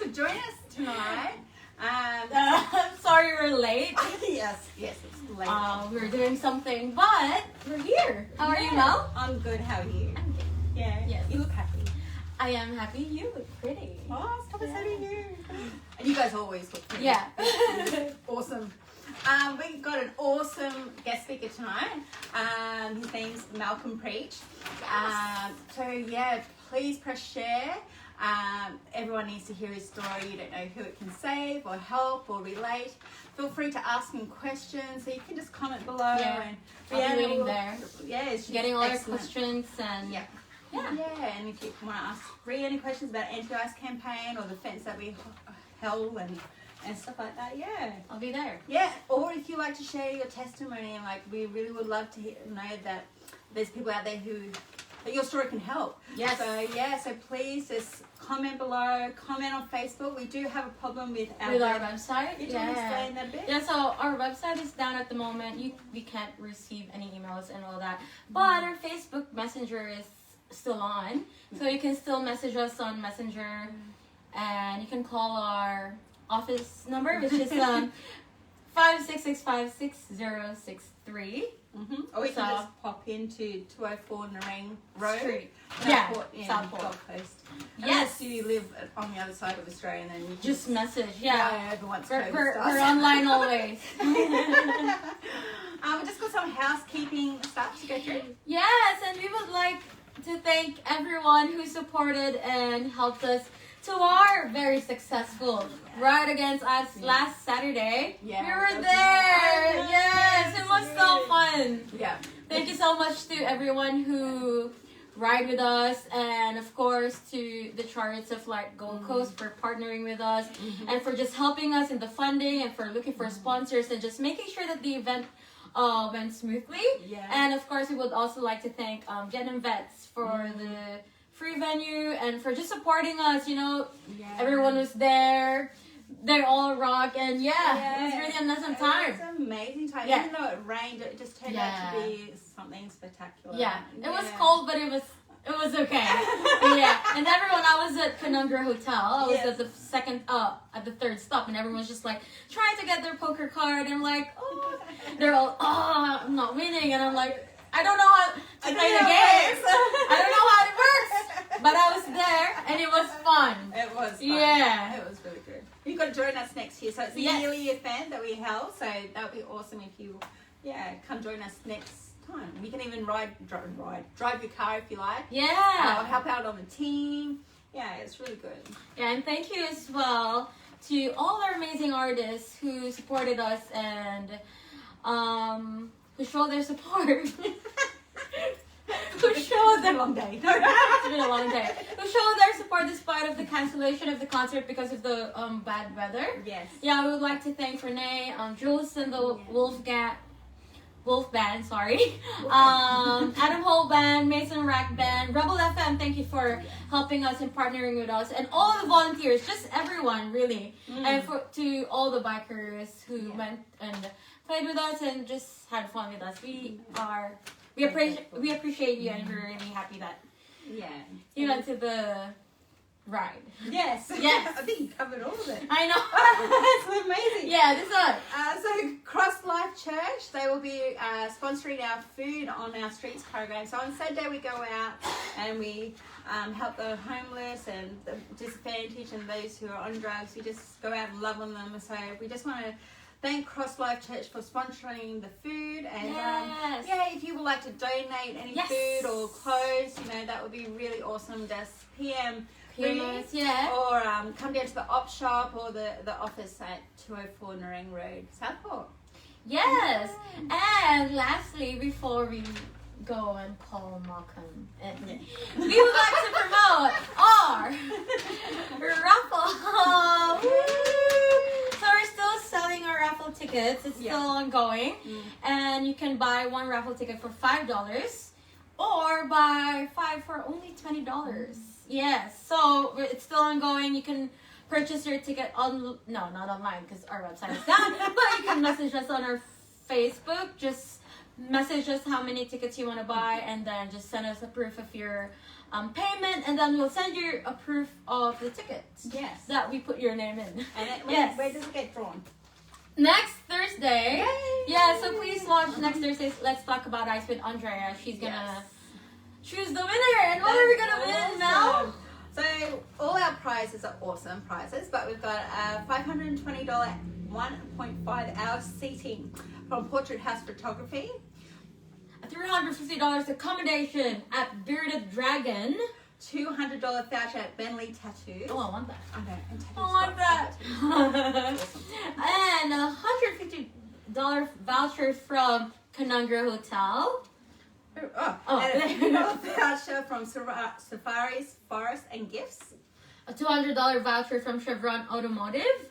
for joining us tonight. I'm sorry we're late. yes, it's late. We're doing something, but we're here. How are you, Mel? I'm good. How are you? I'm good. Yeah. Yes. You look happy. I am happy. You look pretty. Oh, stop Yeah. saying you. And you guys always look pretty. Yeah. Awesome. We've got an awesome guest speaker tonight. His name's Malcolm Preach. Please press share. Everyone needs to hear his story. You don't know who it can save or help or relate. Feel free to ask him questions. So you can just comment below. Yeah. And I'll be waiting there. Yeah, it's Getting all your excellent. questions and Yeah. Yeah. Yeah, and if you want to ask Rhea any questions about anti-ice campaign or the fence that we held and stuff like that, yeah. I'll be there. Yeah, or if you like to share your testimony, and like we really would love to know that there's people out there that your story can help. Yes. So please just comment below, comment on Facebook. We do have a problem with our website. You can explain that a bit? Yeah, so our website is down at the moment. We can't receive any emails and all that. But our Facebook Messenger is still on. So you can still message us on Messenger, and you can call our office number, which is 566566063. Or we can So- just pop into 204 Nerang Road. Street. Southport, Yeah, in Southport. Gold Coast. Yes. Unless you live on the other side of Australia, and then you can Just message, yeah. go over once We're, COVID we're, starts. we're online always. We just got some housekeeping stuff to go through. Yes, and we would like to thank everyone who supported and helped us to our very successful Ride Against Us last Saturday. Yeah, We were that's there. nice. Yes, it was so fun. Yeah. Thank you so much to everyone who ride with us, and of course to the Chariots of Light Gold Coast for partnering with us and for just helping us in the funding and for looking for sponsors and just making sure that the event went smoothly. Yeah. And of course we would also like to thank Vietnam Vets for the free venue and for just supporting us. Everyone was there. They all rock, and it was really an awesome time. It was an amazing time. Yeah. Even though it rained, it just turned out to be something spectacular. Yeah, it was cold, but it was okay. Yeah, and everyone. I was at Penumbra Hotel. I was at the third stop, and everyone was just like trying to get their poker card, and I'm like, they're all, I'm not winning, and I'm like, I don't know how to play the game. I don't know how it works, but I was there, and it was fun. It was fun. Yeah. It was really good. You've got to join us next year. So it's a yearly event that we held. So that would be awesome if you, come join us next time. You can even drive your car if you like. Yeah. Or help out on the team. Yeah, it's really good. Yeah, and thank you as well to all our amazing artists who supported us and who showed their support. Who showed their Long day. It's been a long day. Who showed their support despite of the cancellation of the concert because of the bad weather. Yes. Yeah, we would like to thank Renee, Jules and the Wolf Band, sorry. Adam Hole Band, Mason Rack Band, Rebel FM, thank you for helping us and partnering with us, and all the volunteers, just everyone really. And to all the bikers who went and played with us and just had fun with us. We appreciate you, and we're really happy that you went to the ride. Yes. Yes. I think you covered all of it. I know. It's amazing. Yeah, this one. So Cross Life Church, they will be sponsoring our food on our streets program. So on Saturday we go out and we help the homeless and the disadvantaged and those who are on drugs. We just go out and love on them. So we just want to thank Cross Life Church for sponsoring the food, and if you would like to donate any food or clothes, that would be really awesome. Just PM PMS, or come down to the op shop or the office at 204 Nerang Road, Southport. Yes, and lastly, before we go and call Malcolm, we would like to promote our raffle. So we're still selling our raffle tickets. It's still ongoing, and you can buy one raffle ticket for $5 or buy 5 for only $20. Yes, so it's still ongoing. You can purchase your ticket not online because our website is down, but you can message us on our Facebook. Just message us how many tickets you want to buy, and then just send us a proof of your payment, and then we'll send you a proof of the tickets Yes. that we put your name in. And it, Yes. where does it get drawn? Next Thursday. Yay! Yeah, so please watch next Thursday. Let's Talk About Ice with Andrea. She's gonna choose the winner. And what are we gonna win, Mel? So all our prizes are awesome prizes, but we've got a $520 1.5 hour seating from Portrait House Photography. A $350 accommodation at Bearded Dragon. $200 voucher at Bentley Tattoo. Oh, I want that. I know, and tattoo I want that. Awesome. And a $150 voucher from Canungra Hotel. Oh, and a $50 voucher from Safaris, Forest and Gifts. A $200 voucher from Chevron Automotive.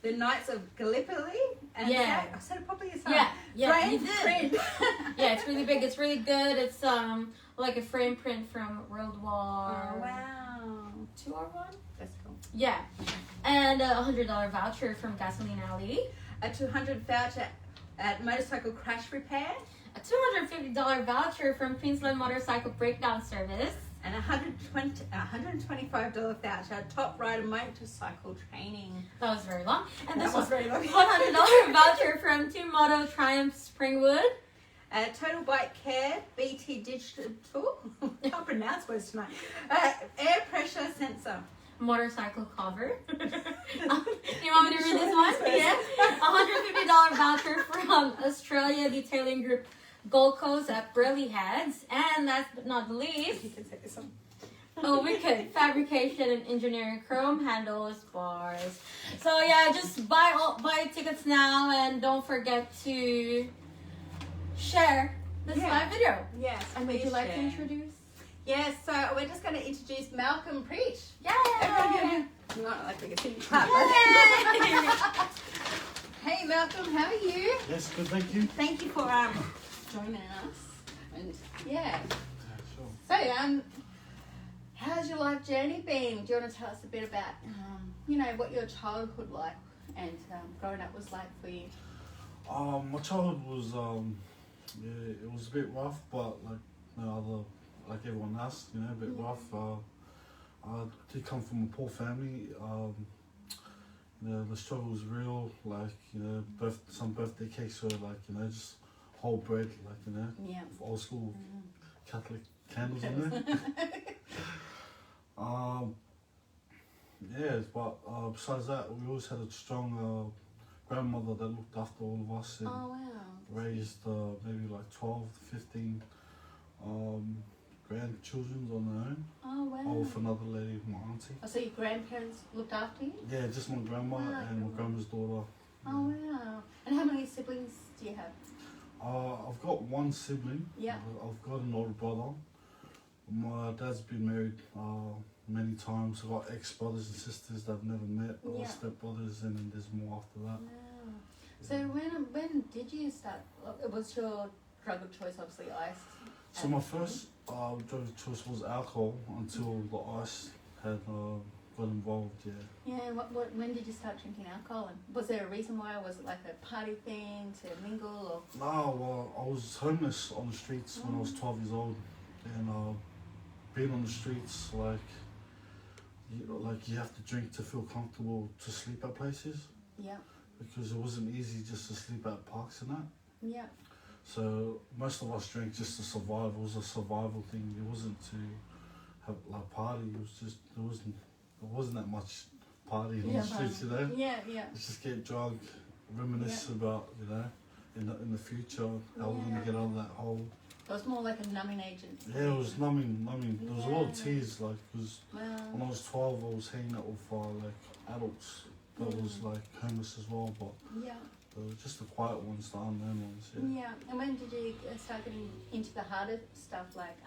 The Knights of Gallipoli. And Yeah. I said it properly this Yeah, time. yeah, Frame you did. print. Yeah, it's really big. It's really good. It's like a frame print from World War Oh, wow. II or one. That's cool. Yeah, and a $100 voucher from Gasoline Alley. A $200 voucher at Motorcycle Crash Repair. A $250 voucher from Queensland Motorcycle Breakdown Service. And a $125 voucher at Top Rider Motorcycle Training. That was very long. And this That was was very long. $100 voucher from Two Moto Triumph Springwood. Total Bike Care, BT Digital, can't pronounce words tonight. Air pressure sensor. Motorcycle cover. You want me to read this one? Sure, this Yeah. $150 voucher from Australia Detailing Group Gold Coast at Burleigh Heads. And last but not the least, You can say this one. oh, Wicked Fabrication and Engineering, chrome handles, bars. So yeah, just buy tickets now, and don't forget to share this Yeah. live video. Yes. And would you like to share. introduce? Yes, so we're just going to introduce Malcolm Preach. Yay! Everyone, not like we can see you clap. Yay! Hey Malcolm, how are you? Yes, good, thank you. Thank you for joining us. And yeah. Sure. So how's your life journey been? Do you want to tell us a bit about what your childhood like and growing up was like for you? My childhood was it was a bit rough, but like everyone else, a bit rough. I did come from a poor family. The struggle was real. Some birthday cakes were just whole bread, Yeah. old school Catholic candles in there. But besides that, we always had a strong grandmother that looked after all of us and Oh wow. raised maybe like 12 to 15 grandchildren on their own. Oh wow. Or with another lady, my auntie. Oh, so your grandparents looked after you? Yeah, just my grandma Wow. and my grandma's daughter. Oh wow. And how many siblings do you have? I've got one sibling. Yeah. I've got an older brother. My dad's been married many times. I've got ex-brothers and sisters that I've never met, or Yeah. step-brothers, and then there's more after that. Wow. So when did you start? Was your drug of choice obviously ice? So my first drug of choice was alcohol until the ice had got involved, yeah. Yeah. And when did you start drinking alcohol? And was there a reason why? Was it like a party thing to mingle or? No, well, I was homeless on the streets when I was 12 years old, and being on the streets, you have to drink to feel comfortable to sleep at places, Yeah. because it wasn't easy just to sleep at parks and that. Yeah. So most of us drank just to survive. It was a survival thing. It wasn't to have party. It was just there wasn't that much party on Yeah, the streets, Yeah. Yeah. Let's just get drunk, reminisce about in the future how we're gonna get out of that hole. It was more like a numbing agent. Yeah, it was numbing. There was a lot of Yeah. tears, because when Wow. I was 12, I was hanging out with adults that was homeless as well, but Yeah. they were just the quiet ones, the unknown ones. Yeah. Yeah. And when did you start getting into the harder stuff like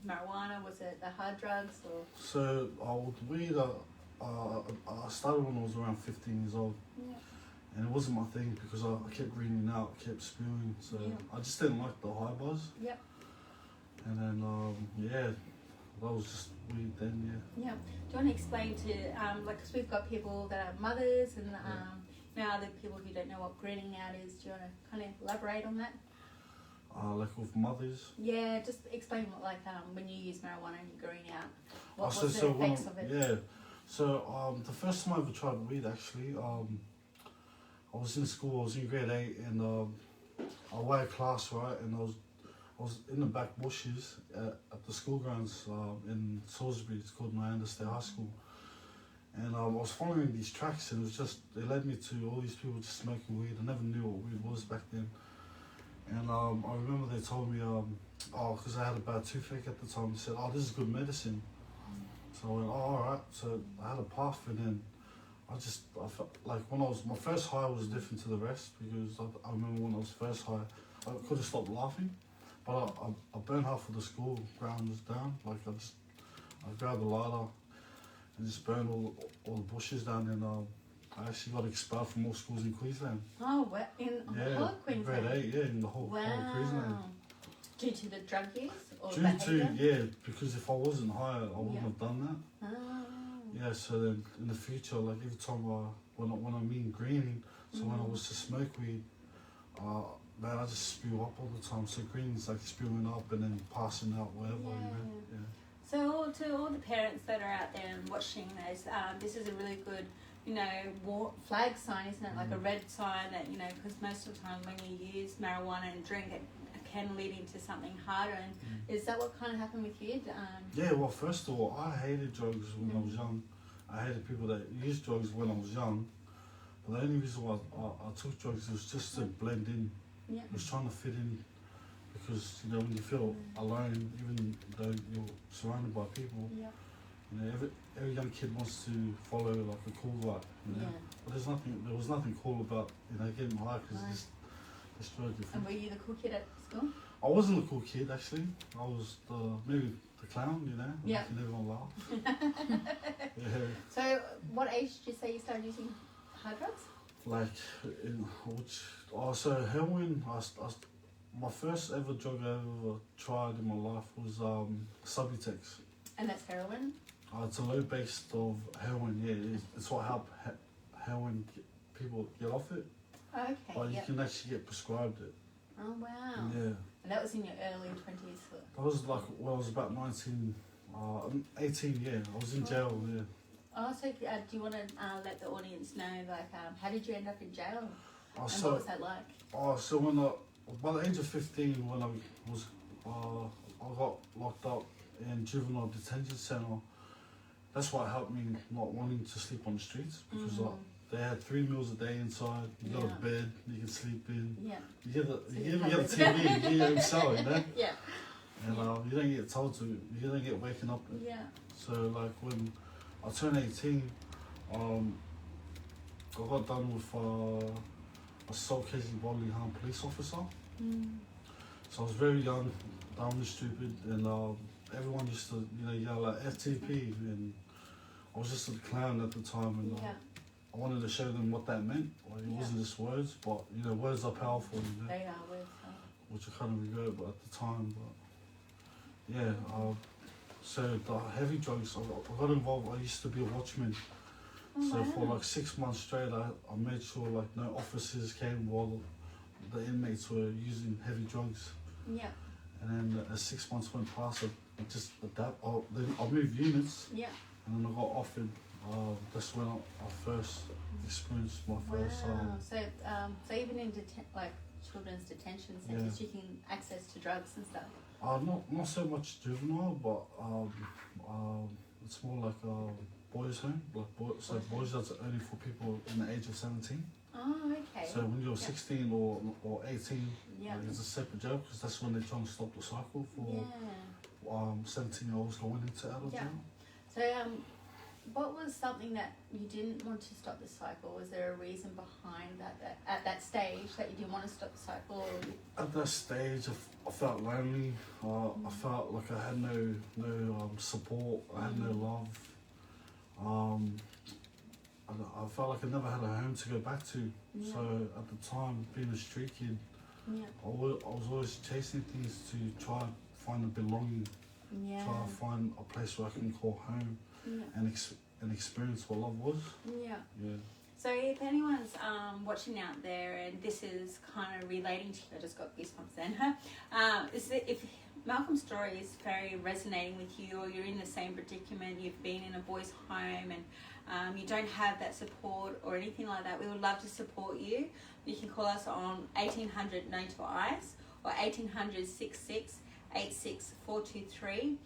marijuana? Was it the hard drugs or? So with weed, I started when I was around 15 years old, Yeah. and it wasn't my thing because I kept reading out, kept spewing, so Yeah. I just didn't like the high buzz. Yep. And then that was just weed then, yeah. Yeah. Do you want to explain to because we've got people that are mothers and other people who don't know what greening out is. Do you want to kind of elaborate on that? like with mothers. Yeah, just explain what, like, when you use marijuana and you're growing out, what So- was so the when effects of it? Yeah. So the first time I ever tried weed, actually, I was in school. I was in grade 8, and I went to class, right, and I was in the back bushes at the school grounds in Salisbury. It's called Miranda State High School. And I was following these tracks, and it led me to all these people just smoking weed. I never knew what weed was back then. And I remember they told me, because I had a bad toothache at the time, they said, this is good medicine. So I went, alright. So I had a puff, and then I felt like my first high was different to the rest, because I remember when I was first high, I could have stopped laughing, but I burned half of the school grounds down. Like I grabbed a lighter and just burned all the bushes down, and I actually got expelled from all schools in Queensland. Oh, what? In whole of Queensland? Grade 8, in the whole of Queensland. Due to the drug use or Due behaviour? to, because if I wasn't high, I wouldn't have done that. Oh. Yeah, so then in the future, like every time when I mean greening, so when I was to smoke weed, man, I just spew up all the time. So greening's like spewing up and then passing out wherever, you know. Yeah. So to all the parents that are out there and watching this is a really good, flag sign, isn't it? Like a red sign that, because most of the time when you use marijuana and drink, it can lead into something harder. And is that what kind of happened with you? Yeah, well, first of all, I hated drugs when I was young. I hated people that used drugs when I was young. But the only reason why I took drugs was just to blend in. Yeah. I was trying to fit in, because when you feel alone, even though you're surrounded by people, Yeah. every young kid wants to follow like a cool life. Yeah. But there was nothing cool about getting high, because Right. it's destroyed your And food. were you the cool kid at school? I wasn't a cool kid actually. I was maybe the clown, Yeah. making everyone laugh. Yeah. So what age did you say you started using hard drugs? Like, so heroin, my first ever drug I ever tried in my life was Subutex. And that's heroin? It's a low base of heroin, yeah. It's what helped heroin people get off it. Okay, But you yep. can actually get prescribed it. Oh, wow. Yeah. And that was in your early 20s? That was like when I was about 18, yeah. I was in jail, yeah. Oh, so do you want to let the audience know, like, how did you end up in jail? And So, what was that like? so by the age of 15, when I got locked up in juvenile detention centre, that's what helped me not wanting to sleep on the streets, because they had 3 meals a day inside. You got a bed you can sleep in. Yeah. You get you a covered. TV, you get your own cell, Yeah. And you don't get told to. You don't get waking up. Yeah. So like when I turned 18, I got done with assault casing bodily harm police officer. So I was very young, dumb and stupid, and everyone used to yell like FTP, and I was just a clown at the time, and I wanted to show them what that meant. Like, it wasn't just words, but words are powerful. They are words. Which I kind of regret, but at the time, but yeah. So the heavy drugs, I got involved. I used to be a watchman. So for like 6 months straight, I made sure like no officers came while the inmates were using heavy drugs. Yeah. And then as 6 months went past, I just then I moved units. Yeah. And then I got offered. That's when I first experienced my first. Wow. So even in children's detention centres, you can access to drugs and stuff. Not so much juvenile, but it's more like a boys' home. Boys that's only for people in the age of 17. Oh, okay. So when you're 16 or 18, Yeah. it's a separate jail, because that's when they're trying to stop the cycle for 17-year-olds going into adult Yeah. jail. So what was something that you didn't want to stop the cycle? Was there a reason behind that at that stage that you didn't want to stop the cycle? Or At that stage, I felt lonely. I felt like I had no support. I had no love. I felt like I never had a home to go back to. So at the time, being a street kid, I was always chasing things to try and find a belonging, try to find a place where I can call home and experience what love was. Yeah. Yeah. So if anyone's watching out there and this is kind of relating to you, I just got goosebumps then, if Malcolm's story is very resonating with you, or you're in the same predicament, you've been in a boys' home and you don't have that support or anything like that, we would love to support you. You can call us on 1800 No to Eyes or 1800 66 86423.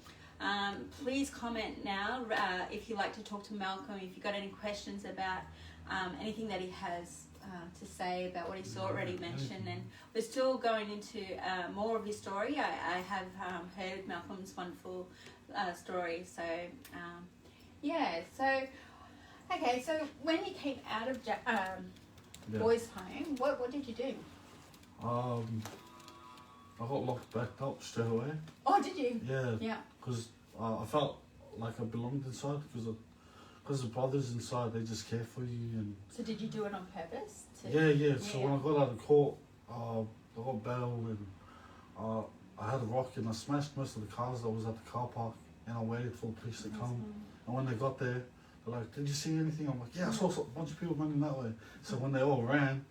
Please comment now if you'd like to talk to Malcolm, if you've got any questions about anything that he has to say about what he's already mentioned. And we're still going into more of his story. I have heard Malcolm's wonderful story. So okay, so when you came out of boys' home, what did you do? I got locked back up straight away. Oh, did you? Yeah. Because I felt like I belonged inside because the brothers inside, they just care for you. And So did you do it on purpose? yeah. So when I got out of court, I got bail and I had a rock and I smashed most of the cars that was at the car park, and I waited for the police to come. And when they got there, they're like, "Did you see anything?" I'm like, "Yeah, I saw a bunch of people running that way." So when they all ran,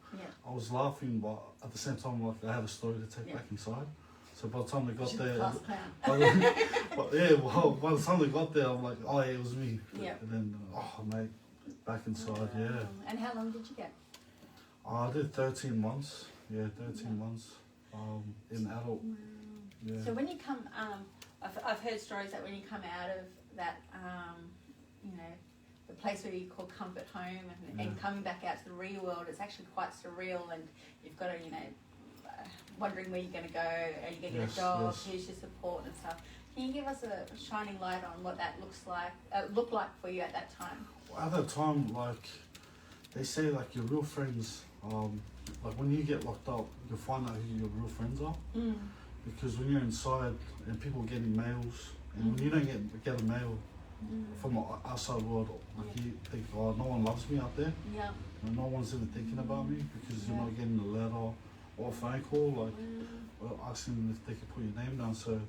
I was laughing, but at the same time, like I had a story to take back inside. So by the time they got there, by the time they got there, I'm like, "Oh, yeah, it was me." Yeah. And then, oh mate, back inside, yeah. And how long did you get? I did 13 months. Yeah, 13 months. In adult. Yeah. So when you come, I've heard stories that when you come out of that, the place where you call comfort home and coming back out to the real world, it's actually quite surreal, and you've got to, wondering where you're going to go, are you going to get a job, here's your support and stuff. Can you give us a shining light on what that looked like for you at that time? At that time, like, they say, like, your real friends, like, when you get locked up, you'll find out who your real friends are. Because when you're inside and people are getting mails, and when you don't get a mail from the outside world, like, you think, oh, no one loves me out there. Yeah. And no one's even thinking about me because you're not getting a letter or a phone call, like, asking if they could put your name down. So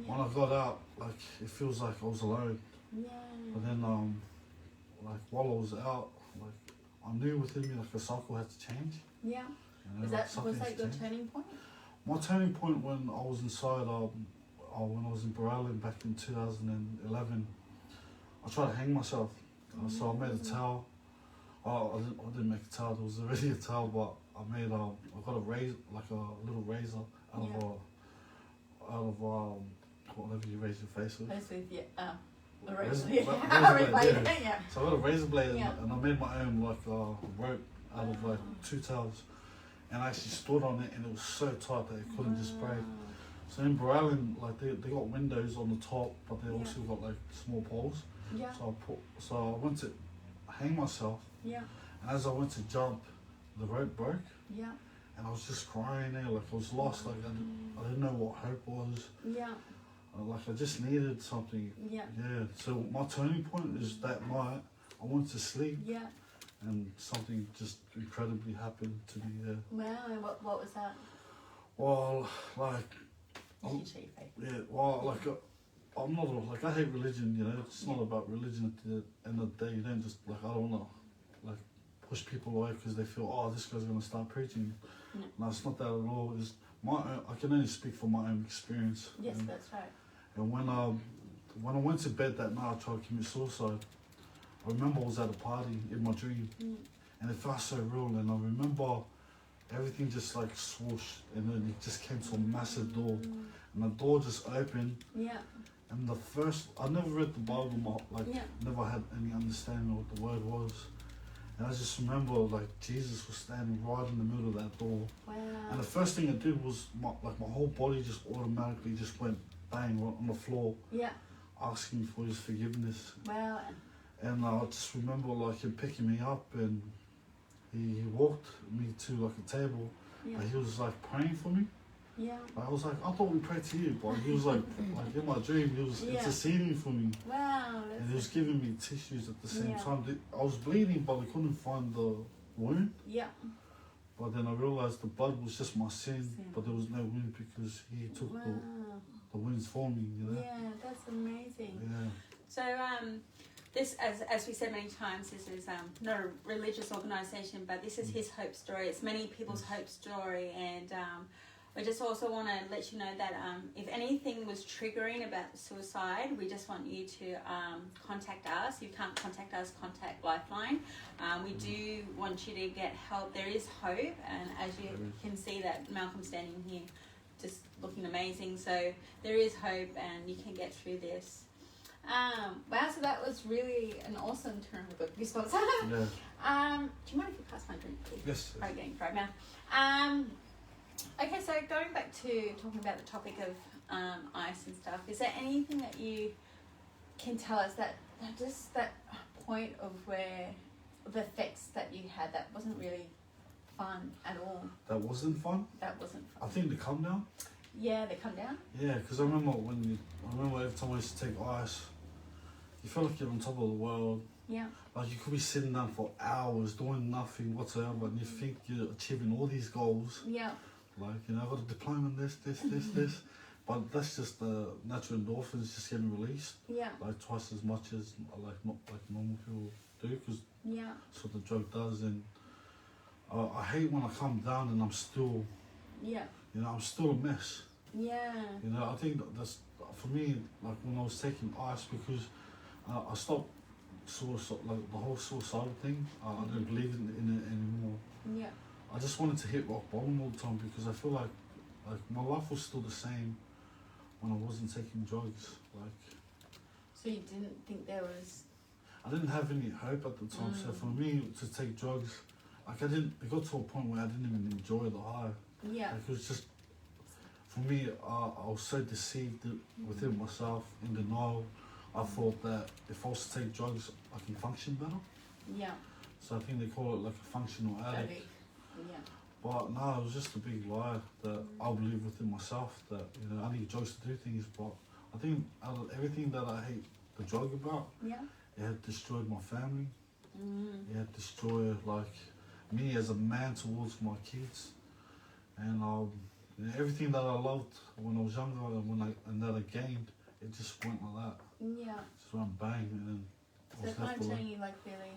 when I got out, like, it feels like I was alone. Yeah. But then, like, while I was out, like, I knew within me, like, a cycle had to change. Yeah. You know, Was that your turning point? My turning point when I was inside, when I was in Berlin back in 2011, I tried to hang myself. So I made a towel. I didn't make a towel, there was already a towel, but I got a razor, like a little razor out of whatever you raise your face with. A razor blade, yeah. So I got a razor blade and I made my own like rope out of like 2 towels, and I actually stood on it, and it was so tight that it couldn't just break. So in Berlin, like they got windows on the top, but they also got like small poles. Yeah. So I went to hang myself. Yeah. And as I went to jump, the rope broke. Yeah. And I was just crying there, like I was lost, like I didn't know what hope was. Yeah. Like I just needed something. Yeah. Yeah. So my turning point is that night I went to sleep. Yeah. And something just incredibly happened to me there. Wow. And what was that? Well, like. You can show your face. Yeah. Well, like. I'm not like I hate religion, you know. It's not about religion at the end of the day. You don't just like I don't want to like push people away because they feel this guy's gonna start preaching. No, it's not that at all. It's my own, I can only speak from my own experience. Yes, that's right. And when I went to bed that night, I tried to commit suicide. I remember I was at a party in my dream, and it felt so real. And I remember everything just like swooshed, and then it just came to a massive door, and the door just opened. Yeah. And I never read the Bible, never had any understanding of what the word was. And I just remember, like, Jesus was standing right in the middle of that door. Wow. And the first thing I did was, my whole body just automatically just went bang right on the floor. Yeah. Asking for his forgiveness. Wow. And I just remember, like, him picking me up, and he walked me to, like, a table. Yeah. And he was, like, praying for me. Yeah. I was like, I thought we prayed to you, but he was like in my dream, he was interceding for me. Wow. And he was giving me tissues at the same time. I was bleeding, but I couldn't find the wound. Yeah. But then I realized the blood was just my sin, but there was no wound because he took the wounds for me, you know? Yeah, that's amazing. Yeah. So, this, as we said many times, this is not a religious organisation, but this is his hope story. It's many people's hope story, and we just also want to let you know that if anything was triggering about the suicide, we just want you to contact us. If you can't contact us, contact Lifeline. We do want you to get help. There is hope, and as you can see that Malcolm's standing here just looking amazing, so there is hope and you can get through this. Wow, so that was really an awesome turn of the response. Yeah. Do you mind if you pass my drink, please? Yes. I'm getting fried now. Okay, so going back to talking about the topic of ice and stuff, is there anything that you can tell us that just that point of where the effects that you had that wasn't really fun at all? That wasn't fun? That wasn't fun. I think the come down. Yeah, they come down? Yeah, because I remember every time I used to take ice, you feel like you're on top of the world. Yeah. Like you could be sitting down for hours doing nothing whatsoever, and you think you're achieving all these goals. Yeah. Like, you know, I've got a diploma in this. But that's just the natural endorphins just getting released. Yeah. Like twice as much as not like normal people do, because Yeah. that's what the drug does. And I hate when I come down and I'm still, Yeah. you know, I'm still a mess. Yeah. You know, I think that's for me. Like when I was taking ice, because I stopped suicide, like the whole suicidal thing. I don't believe in it anymore. Yeah. I just wanted to hit rock bottom all the time, because I feel like my life was still the same when I wasn't taking drugs. Like, So you didn't think there was... I didn't have any hope at the time. So for me to take drugs, like it got to a point where I didn't even enjoy the high. Yeah. Like it was just, for me, I was so deceived within myself, in denial. I thought that if I was to take drugs, I can function better. Yeah. So I think they call it like a functional addict. Yeah. But no, it was just a big lie that I believe within myself that, you know, I need drugs to do things. But I think out of everything that I hate the drug about, Yeah. it had destroyed my family. It had destroyed like me as a man towards my kids, and you know, everything that I loved when I was younger and that I gained, it just went like that. Yeah. Just went bang, and then I So was it kind left of alone. turning you like really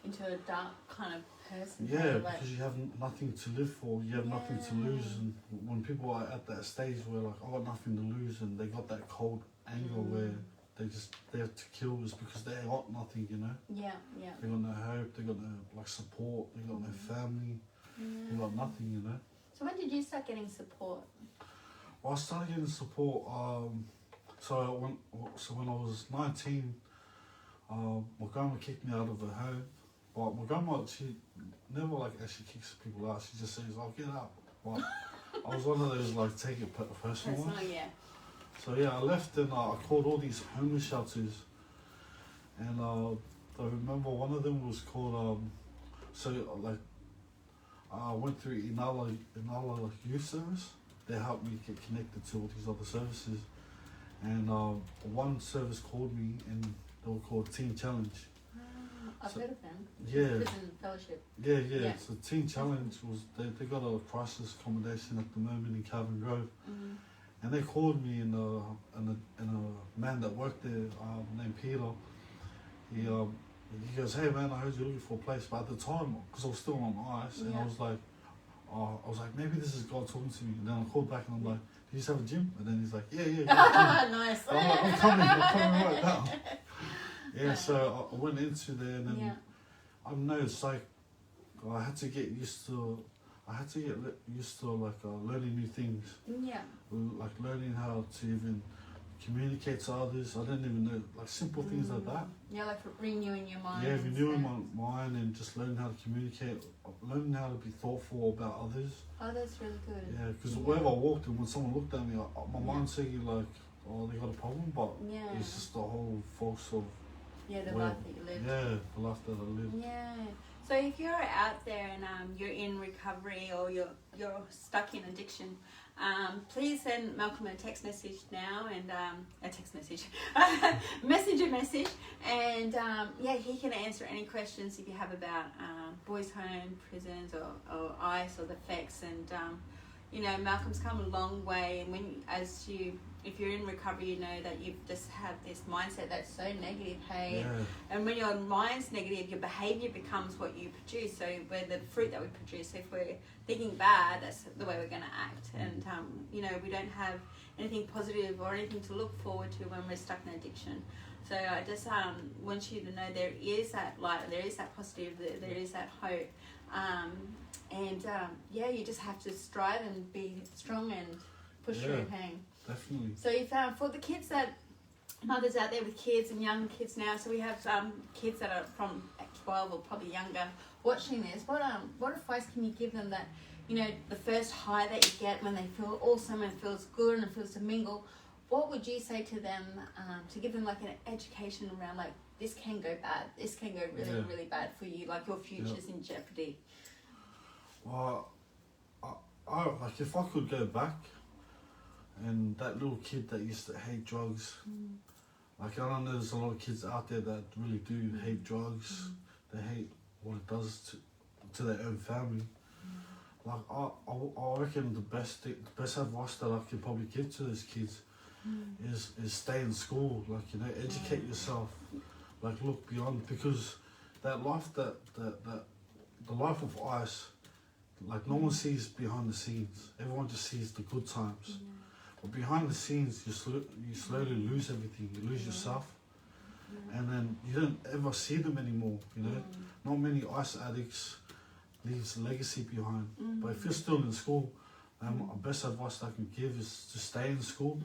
into a dark kind of person. Yeah, kind of like, because you have nothing to live for, you have nothing to lose, and when people are at that stage where like, I got nothing to lose, and they got that cold anger where they have to kill us because they got nothing, you know. Yeah. Yeah. They got no hope, they got no like support, they got no family, they got nothing, you know. So when did you start getting support? Well, I started getting support. So when I was 19, my grandma kicked me out of her home. But my grandma, she never like actually kicks people out. She just says, "I'll get out." But I was one of those like take it personal ones. Yeah. So yeah, I left and I called all these homeless shelters, and I remember one of them was called I went through Inala Youth Service. They helped me get connected to all these other services, and one service called me, and they were called Teen Challenge. I've heard of them. Yeah. Prison fellowship. Yeah. So Teen Challenge was they got a crisis accommodation at the moment in Calvin Grove, and they called me, and a man that worked there named Peter. He goes, "Hey man, I heard you're looking for a place," but at the time, because I was still on ice, and I was like, maybe this is God talking to me. And then I called back and I'm like, "Do you just have a gym?" And then he's like, "Yeah." Nice. I'm coming right now. Yeah, so I went into there, and then I don't know, it's like I had to get used to like learning new things, Yeah. like learning how to even communicate to others. I didn't even know, like simple things like that. Yeah, like renewing your mind. Yeah, renewing my mind and just learning how to communicate, learning how to be thoughtful about others. Oh, that's really good. Yeah, because wherever I walked and when someone looked at me, my mind's thinking like, oh, they got a problem, but it's just the whole force of the life that you live. Yeah, the life that I live. Yeah. So if you're out there and you're in recovery or you're stuck in addiction, please send Malcolm a text message now, and message, and he can answer any questions if you have about boys' home, prisons, or ICE or the effects, and you know, Malcolm's come a long way, and if you're in recovery, you know that you've just had this mindset that's so negative, hey. Yeah. And when your mind's negative, your behaviour becomes what you produce. So we're the fruit that we produce. If we're thinking bad, that's the way we're going to act. And, you know, we don't have anything positive or anything to look forward to when we're stuck in addiction. So I just want you to know there is that light, there is that positive, there is that hope. Yeah, you just have to strive and be strong and push through pain. Definitely. So if for the kids mothers out there with kids and young kids now, so we have kids that are from 12 or probably younger watching this, what advice can you give them that, you know, the first high that you get when they feel awesome and feels good and feels to mingle, what would you say to them to give them like an education around like this can go bad, this can go really, really bad for you, like your future's in jeopardy? Well, I like if I could go back and that little kid that used to hate drugs, like I know there's a lot of kids out there that really do hate drugs. They hate what it does to their own family. Like I reckon the best advice that I could probably give to those kids is stay in school. Like, you know, educate yourself. Like, look beyond, because that life the life of ice, like no one sees behind the scenes. Everyone just sees the good times. But behind the scenes, you slowly lose everything. You lose yourself, and then you don't ever see them anymore. You know, not many ice addicts leaves a legacy behind. But if you're still in school, the best advice I can give is to stay in school.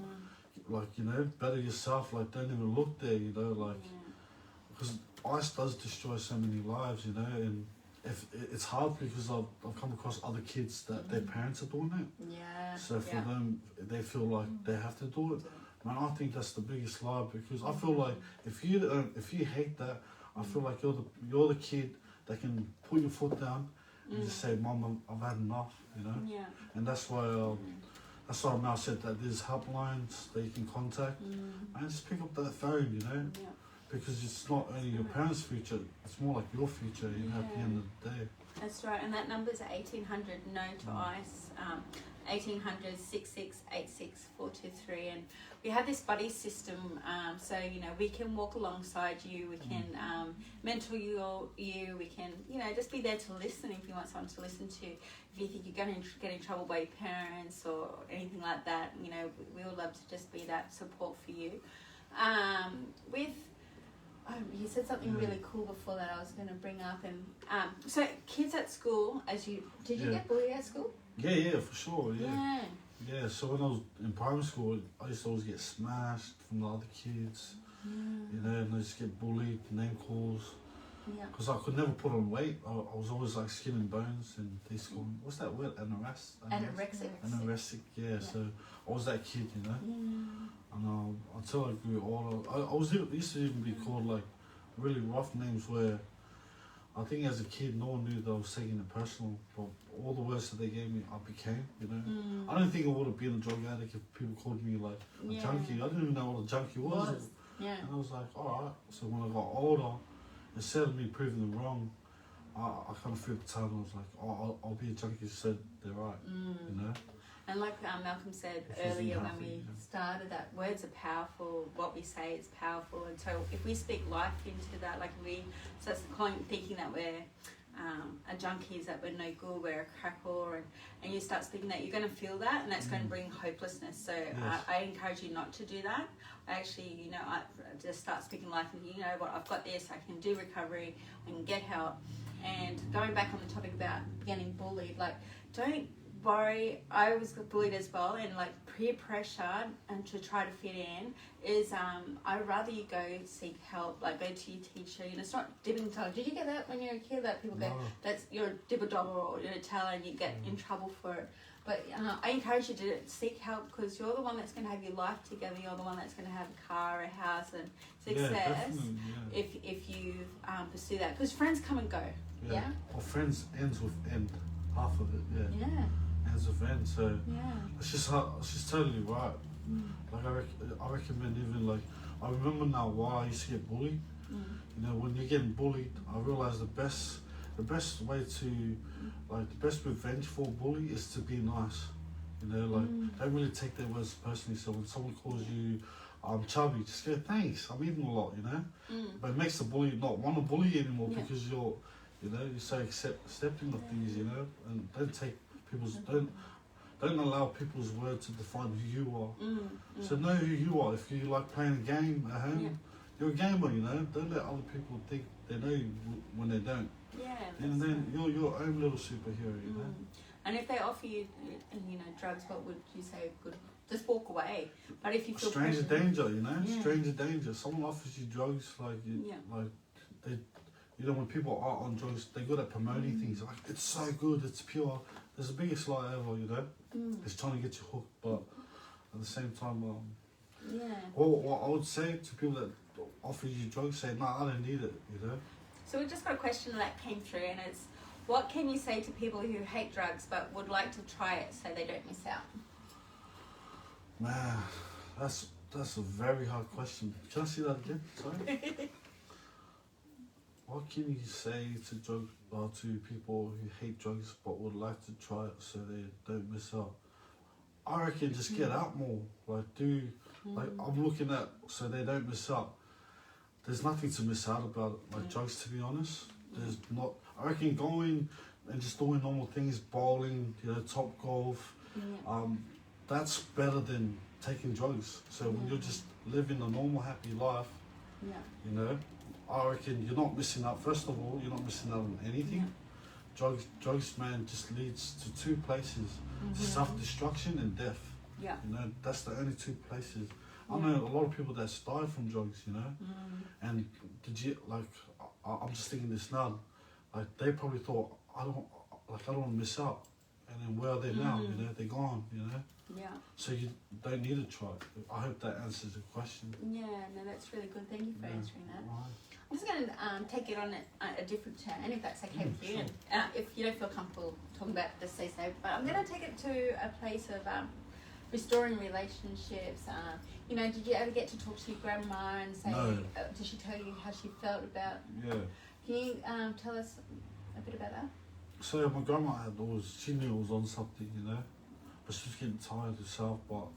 Like, you know, better yourself. Like, don't even look there. You know, like, because ice does destroy so many lives. You know, and if it's hard because I've come across other kids that their parents are doing it. Yeah. So for them, they feel like they have to do it. Man, I think that's the biggest lie, because I feel like if you hate that, I feel like you're the kid that can put your foot down and just say, "Mom, I've had enough," you know. Yeah. And that's why Mel said that there's helplines that you can contact, and just pick up that phone, you know. Yeah. Because it's not only your parents' future, it's more like your future, you know, at the end of the day. That's right, and that number's 1800 no to ice, 1800 6686 423, and we have this buddy system, so you know we can walk alongside you, we can mentor you, we can, you know, just be there to listen if you want someone to listen to. If you think you're going to get in trouble by your parents or anything like that, you know, we would love to just be that support for you. You said something really cool before that I was going to bring up, and so kids at school, did you get bullied at school? Yeah, for sure, yeah. So when I was in primary school, I used to always get smashed from the other kids, you know, and I just get bullied, name calls, because I could never put on weight. I was always like skin and bones, and they used to call me, what's that word, anorexic, yeah. So I was that kid, you know. And until I grew older, I used to even be called like really rough names where I think as a kid no one knew that I was taking it personal, but all the words that they gave me I became, you know. I don't think I would have been a drug addict if people called me like a junkie. I didn't even know what a junkie was. And I was like, alright. So when I got older, instead of me proving them wrong, I kind of threw the time. I was like, I'll be a junkie, so they're right, you know. And like Malcolm said earlier when we started, that words are powerful, what we say is powerful, and so if we speak life into that, like we start thinking that we're a junkies, that we're no good, we're a cracker, and you start speaking that, you're going to feel that, and that's going to bring hopelessness. So I encourage you not to do that. I actually, you know, I just start speaking life, and you know what, I've got this, I can do recovery, I can get help. And going back on the topic about getting bullied, like, don't worry, I was bullied as well, and like peer pressure and to try to fit in is I'd rather you go seek help, like go to your teacher. You know, it's not dibbing teller. Did you get that when you were a kid, that people go, that's you're a dibber dobber or you're a teller and you get in trouble for it? But I encourage you to seek help, because you're the one that's going to have your life together. You're the one that's going to have a car, a house, and success if you pursue that. Because friends come and go. Yeah. Well, friends ends with end, half of it. Yeah. Ends with end. So it's just totally right. Like I recommend even like I remember now why I used to get bullied. You know, when you're getting bullied, I realized the best way to, like, the best revenge for a bully is to be nice. You know, like don't really take their words personally. So when someone calls you chubby, just go thanks. I'm eating a lot, you know. But it makes the bully not want to bully you anymore because you're so accepting of things, you know, and don't take people's don't allow people's words to define who you are. So know who you are. If you like playing a game at home, you're a gamer, you know. Don't let other people think they know you when they don't. Yeah. And then you're your own little superhero, you know. And if they offer you, drugs, what would you say? Good, just walk away. But if you feel stranger pressure, danger, you know, stranger danger. Someone offers you drugs, like they, you know, when people are on drugs, they're good at promoting things. Like it's so good, it's pure. It's the biggest lie ever, you know. It's trying to get you hooked, but at the same time, what I would say to people that offer you drugs, say, no, I don't need it, you know. So we just got a question that came through, and it's, what can you say to people who hate drugs but would like to try it so they don't miss out? Man, that's a very hard question. Can I see that again? Sorry. What can you say to people who hate drugs but would like to try it so they don't miss out? I reckon just get out more. Like I'm looking at so they don't miss out. There's nothing to miss out about like drugs, to be honest. There's not. I reckon going and just doing normal things, bowling, top golf. That's better than taking drugs. So when you're just living a normal, happy life, you know, I reckon you're not missing out. First of all, you're not missing out on anything. Drugs, man, just leads to two places: self-destruction and death. Yeah. You know, that's the only two places. I know a lot of people that's died from drugs, you know, and I'm just thinking this now, like they probably thought I don't want to miss out, and then where are they now? You know, they're gone. You know. Yeah. So you don't need to try it. I hope that answers the question. Yeah, no, that's really good. Thank you for answering that. Right. I'm just going to take it on a different turn, if that's okay with you. Sure. And, if you don't feel comfortable talking about it, just say so. But I'm going to take it to a place of restoring relationships. Did you ever get to talk to your grandma and say, No. Did she tell you how she felt about? Yeah. Can you tell us a bit about that? So my grandma she knew I was on something, you know, but she was getting tired herself. But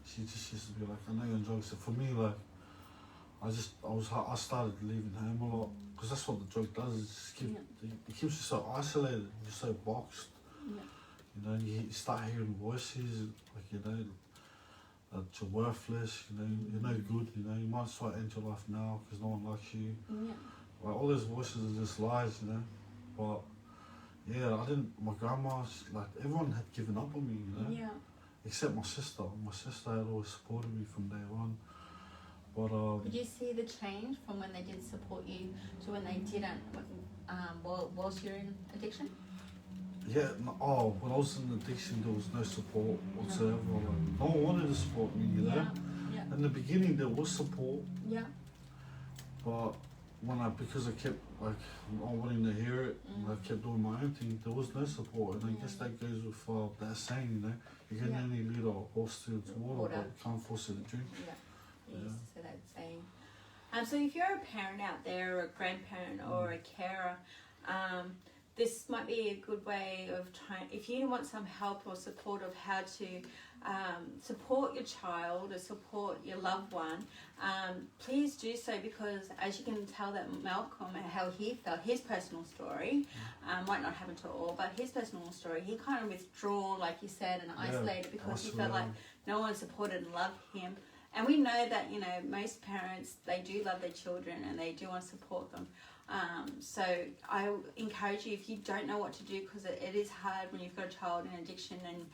she just used to be like, I know you're on drugs. So for me, like, I started leaving home a lot because that's what the drug does. It keeps you so isolated. You're so boxed. Yeah. You know, you start hearing voices like, you know, that you're worthless. You know, you're no good. You know, you might as well end your life now because no one likes you. Yeah. Like all those voices are just lies, you know. But yeah, my grandma, like everyone had given up on me, you know. Yeah. Except my sister. My sister had always supported me from day one. But did you see the change from when they did support you to when they didn't, whilst you're in addiction? yeah, when I was in addiction, there was no support whatsoever. Like, no one wanted to support me, you know. Yeah. In the beginning, there was support, Yeah. but because I kept like not wanting to hear it, and I kept doing my own thing, there was no support. And I guess that goes with that saying, you know, you can only lead a horse to water, but you can't force it to drink. Yeah. Yes, so that's saying. So if you're a parent out there, or a grandparent, or a carer, this might be a good way of trying. If you want some help or support of how to support your child or support your loved one, please do so, because as you can tell that Malcolm, how he felt, his personal story, might not happen to all, but his personal story, he kind of withdrew, like you said, and isolated because he felt like no one supported and loved him. And we know that, most parents, they do love their children and they do want to support them. So I encourage you, if you don't know what to do, because it is hard when you've got a child in addiction and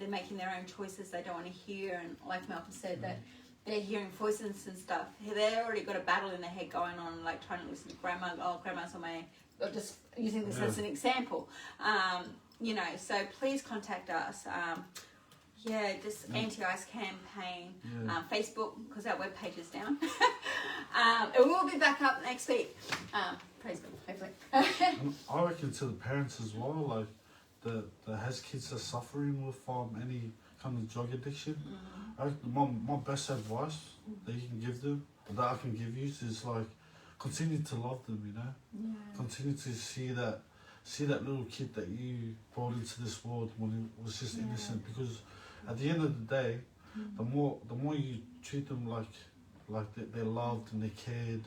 they're making their own choices they don't want to hear. And like Malcolm said, that they're hearing voices and stuff. They already got a battle in their head going on, like trying to listen to grandma. Oh, grandma's on my... Or just using this as an example. So please contact us. This anti-ice campaign, Facebook, because our webpage is down. It will be back up next week. Praise God, hopefully. I reckon to the parents as well, like that has kids that are suffering with any kind of drug addiction. I reckon my best advice that you can give them, that I can give you, is like continue to love them. Continue to see that see that little kid that you brought into this world when he was just innocent. Because at the end of the day, the more you treat them like they're loved and they're cared,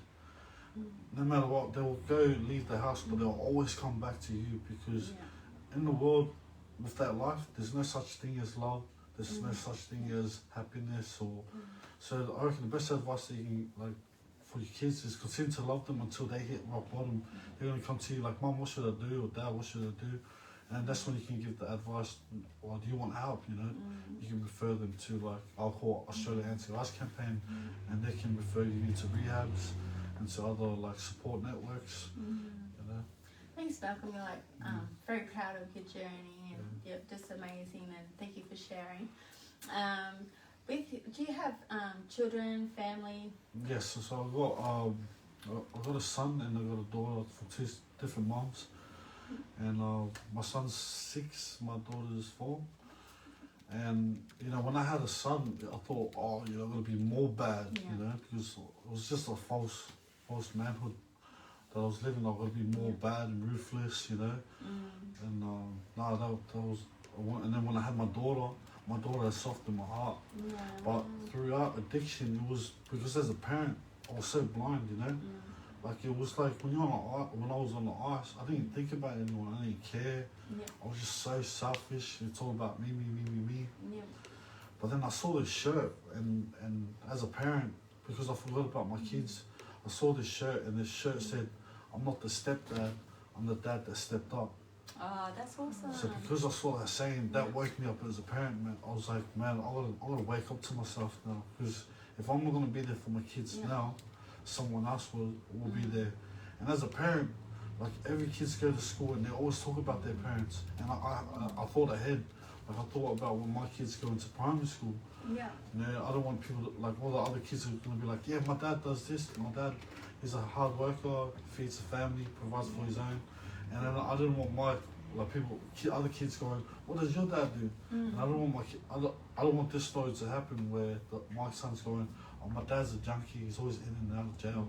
no matter what, they'll leave the house, but they'll always come back to you. Because in the world, with that life, there's no such thing as love. There's no such thing as happiness. So I reckon the best advice that you can for your kids is continue to love them until they hit rock bottom. They're gonna come to you like, Mum, what should I do? Or Dad, what should I do? And that's when you can give the advice. Well, do you want help? You know, you can refer them to I'll call Australia Anti-Ice Campaign, and they can refer you into rehabs and to other support networks. You know. Thanks, Malcolm. You're very proud of your journey, and you're just amazing. And thank you for sharing. Do you have children, family? Yes, so I got a son and I got a daughter from two different moms, and my son's 6, my daughter's 4. And when I had a son, I thought, I'm gonna be more bad, because it was just a false manhood that I was living. I'm gonna be more bad and ruthless, And that was. And then when I had my daughter has softened my heart. Yeah. But throughout addiction, it was because as a parent, I was so blind, It was like when I was on the ice, I didn't think about anyone. I didn't care. Yeah. I was just so selfish. It's all about me. Yeah. But then I saw this shirt, and as a parent, because I forgot about my kids, I saw this shirt, and this shirt said, "I'm not the stepdad. I'm the dad that stepped up." Oh, that's awesome. So because I saw that saying, that woke me up as a parent, man. I was like, man, I gotta wake up to myself now. Because if I'm not gonna be there for my kids now, someone else will be there. And as a parent, every kids go to school and they always talk about their parents. And I thought ahead. I thought about when my kids go into primary school. Yeah. I don't want people all the other kids are gonna be like, yeah, my dad does this. My dad is a hard worker, feeds the family, provides for his own. And then I didn't want my other kids going, what does your dad do? And I don't want I don't want this story to happen where my son's going, oh, my dad's a junkie, he's always in and out of jail.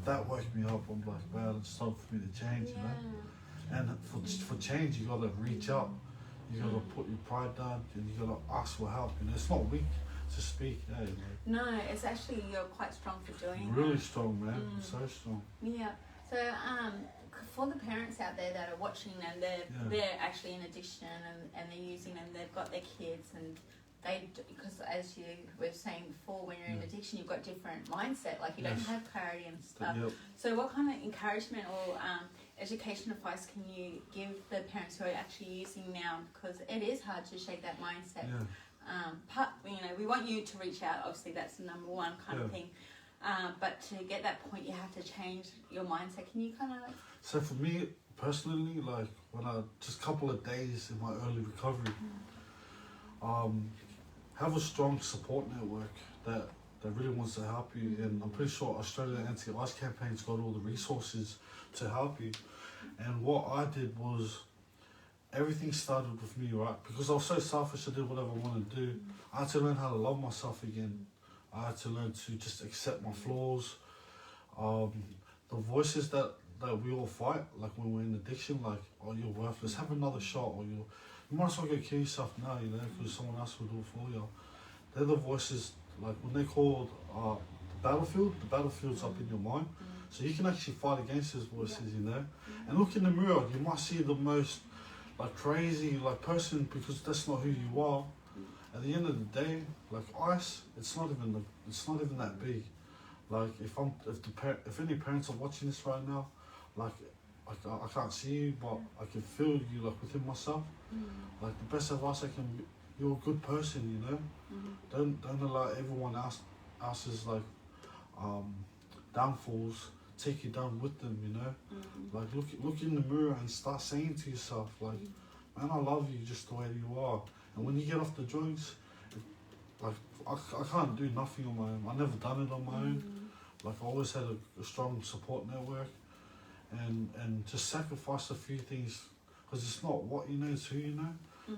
That woke me up. I'm like, man, it's time for me to change, And for change, you gotta reach up. You gotta put your pride down, and you gotta ask for help. It's not weak to speak. Hey, no, it's actually you're quite strong for doing. Really strong, man. So strong. Yeah. So for the parents out there that are watching and they're actually in addiction and they're using and they've got their kids and because as you were saying before, when you're in addiction, you've got different mindset. You don't have clarity and stuff. So what kind of encouragement or education advice can you give the parents who are actually using now? Because it is hard to shake that mindset. We want you to reach out. Obviously, that's the number one kind of thing. But to get that point, you have to change your mindset. Can you kind of So for me personally, when I just a couple of days in my early recovery, have a strong support network that really wants to help you. And I'm pretty sure Australia Anti-Ice Campaign's got all the resources to help you. And what I did was, everything started with me, right? Because I was so selfish, I did whatever I wanted to do. I had to learn how to love myself again. I had to learn to just accept my flaws. The voices that we all fight, when we're in addiction, oh, you're worthless, have another shot, or you might as well go kill yourself now, because someone else will do it for you. They're the voices, when they're called the battlefield's up in your mind. So you can actually fight against those voices, And look in the mirror, you might see the most crazy person, because that's not who you are. At the end of the day, ice, it's not even that big. If any parents are watching this right now, I can't see you, but I can feel you within myself. The best advice you're a good person, Don't allow everyone else's downfalls take you down with them, Look in the mirror and start saying to yourself, man, I love you just the way you are. And when you get off the drugs, I can't do nothing on my own. I never done it on my own. I always had a strong support network, and just sacrifice a few things, because it's not what you know, it's who you know.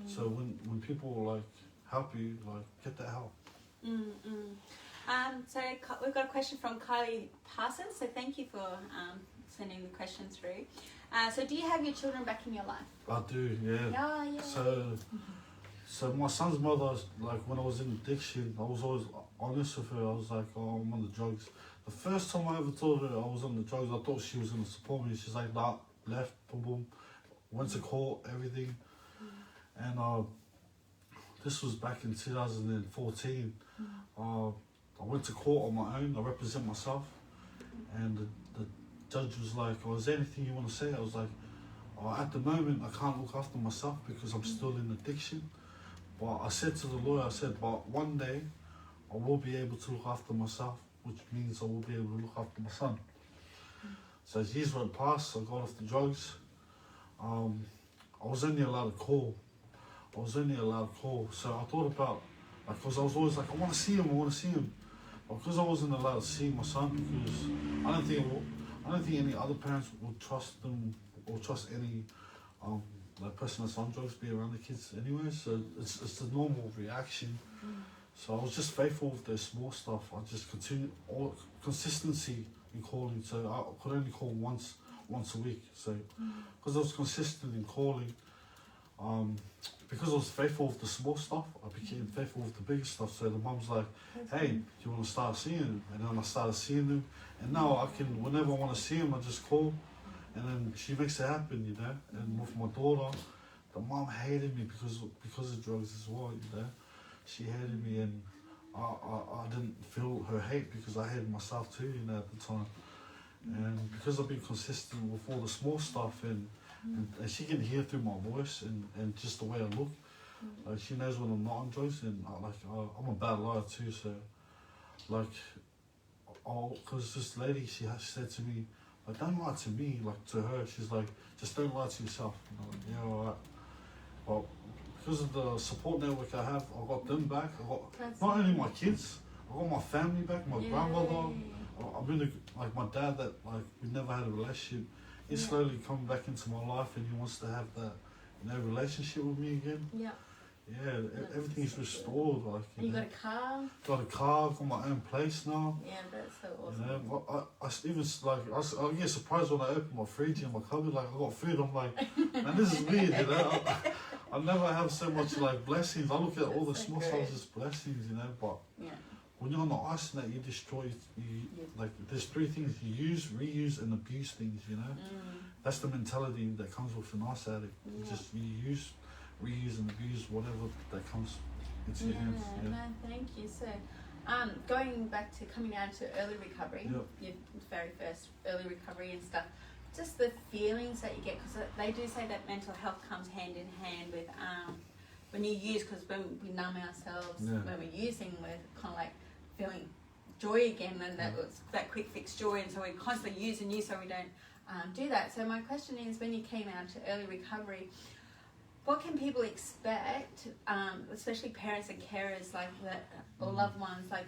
So when people help you, get that help. So we've got a question from Kylie Parsons. So thank you for sending the questions through. So do you have your children back in your life? I do, yeah. Oh, yeah. So my son's mother, like when I was in addiction, I was always honest with her. I was like, oh, I'm on the drugs. The first time I ever told her I was on the drugs, I thought she was going to support me. She's like, nah, left, boom, boom. Went to court, everything. And this was back in 2014. I went to court on my own. I represent myself. And the judge was like, oh, is there anything you want to say? I was like, oh, at the moment, I can't look after myself because I'm still in addiction. But I said to the lawyer, I said, but one day I will be able to look after myself, which means I will be able to look after my son. So as years went past, I got off the drugs. I was only allowed to call. So I thought about, like, because I was always like, I want to see him. But because I wasn't allowed to see my son, because I don't think any other parents would trust them or trust any like person that's on drugs be around the kids anyway. So it's the normal reaction. So I was just faithful with the small stuff. I just continued consistency in calling. So I could only call once a week. So because I was consistent in calling, because I was faithful with the small stuff, I became faithful with the bigger stuff. So the mum's like, hey, do you want to start seeing him? And then I started seeing them. And now I can, whenever I want to see him, I just call. And then she makes it happen, you know. And with my daughter, the mum hated me because of drugs as well, you know. She hated me, and I didn't feel her hate because I hated myself too, you know, at the time. And because I've been consistent with all the small stuff, and she can hear through my voice and just the way I look. Like, she knows when I'm not on drugs, and I'm a bad liar too. So, like, because this lady, she said to me, like, don't lie to me, like to her. She's like, just don't lie to yourself. And I'm like, yeah, alright. Well, because of the support network I have, I got them back. I got not only my kids, I got my family back, my grandmother. I've been like my dad that like we never had a relationship. He's slowly coming back into my life, and he wants to have that, you know, relationship with me again. Yeah. Yeah, everything's restored. Like, you got a car? Got a car, got my own place now. Yeah, that's so awesome. You know, I even like I get surprised when I open my fridge and my cupboard. Like, I got food. I'm like, man, this is weird. You know, I never have so much like blessings. I look at all the small stuff as blessings. You know, but when you're on the ice and that, you destroy. Like, there's three things: you use, reuse, and abuse things. You know, that's the mentality that comes with an ice addict. Just you use, reuse, and abuse whatever that comes into your hands. No, thank you. So, going back to coming out to early recovery, your very first early recovery and stuff, just the feelings that you get, because they do say that mental health comes hand in hand with when you use, because when we numb ourselves, when we're using, we're kind of like feeling joy again, and that was that quick fix joy, and so we constantly use and use so we don't do that. So my question is, when you came out to early recovery, what can people expect, especially parents and carers like that, or loved ones, like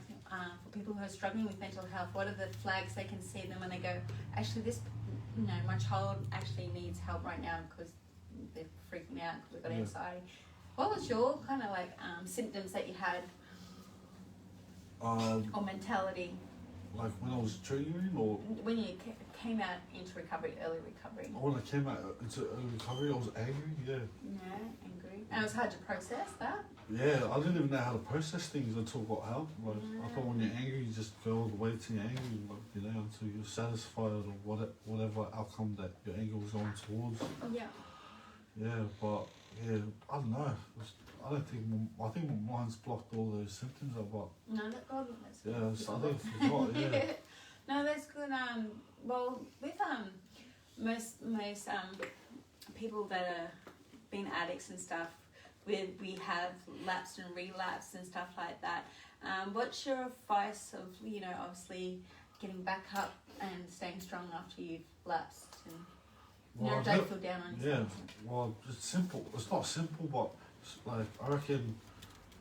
for people who are struggling with mental health? What are the flags they can see them when they go, actually this, you know, my child actually needs help right now because they're freaking out because they've got anxiety. What was your kind of like symptoms that you had, or mentality? Like when I was triggering, or when you came out into recovery, early recovery? When I came out into early recovery, I was angry. Yeah, angry. And it was hard to process that. Yeah, I didn't even know how to process things until I got help. Like, I thought when you're angry, you just go all the way to your angry, like, you know, until you're satisfied or whatever outcome that your anger was going towards. Yeah, but yeah, I don't know. I think my mind's blocked all those symptoms up. But no, that God, that's good. Yeah, so I think I forgot. Yeah. No, that's good. Well, with most people that are been addicts and stuff, we have lapsed and relapsed and stuff like that. What's your advice of, you know, obviously getting back up and staying strong after you've lapsed, and don't feel down on yourself? Yeah, well, it's simple. It's not simple, but like, I reckon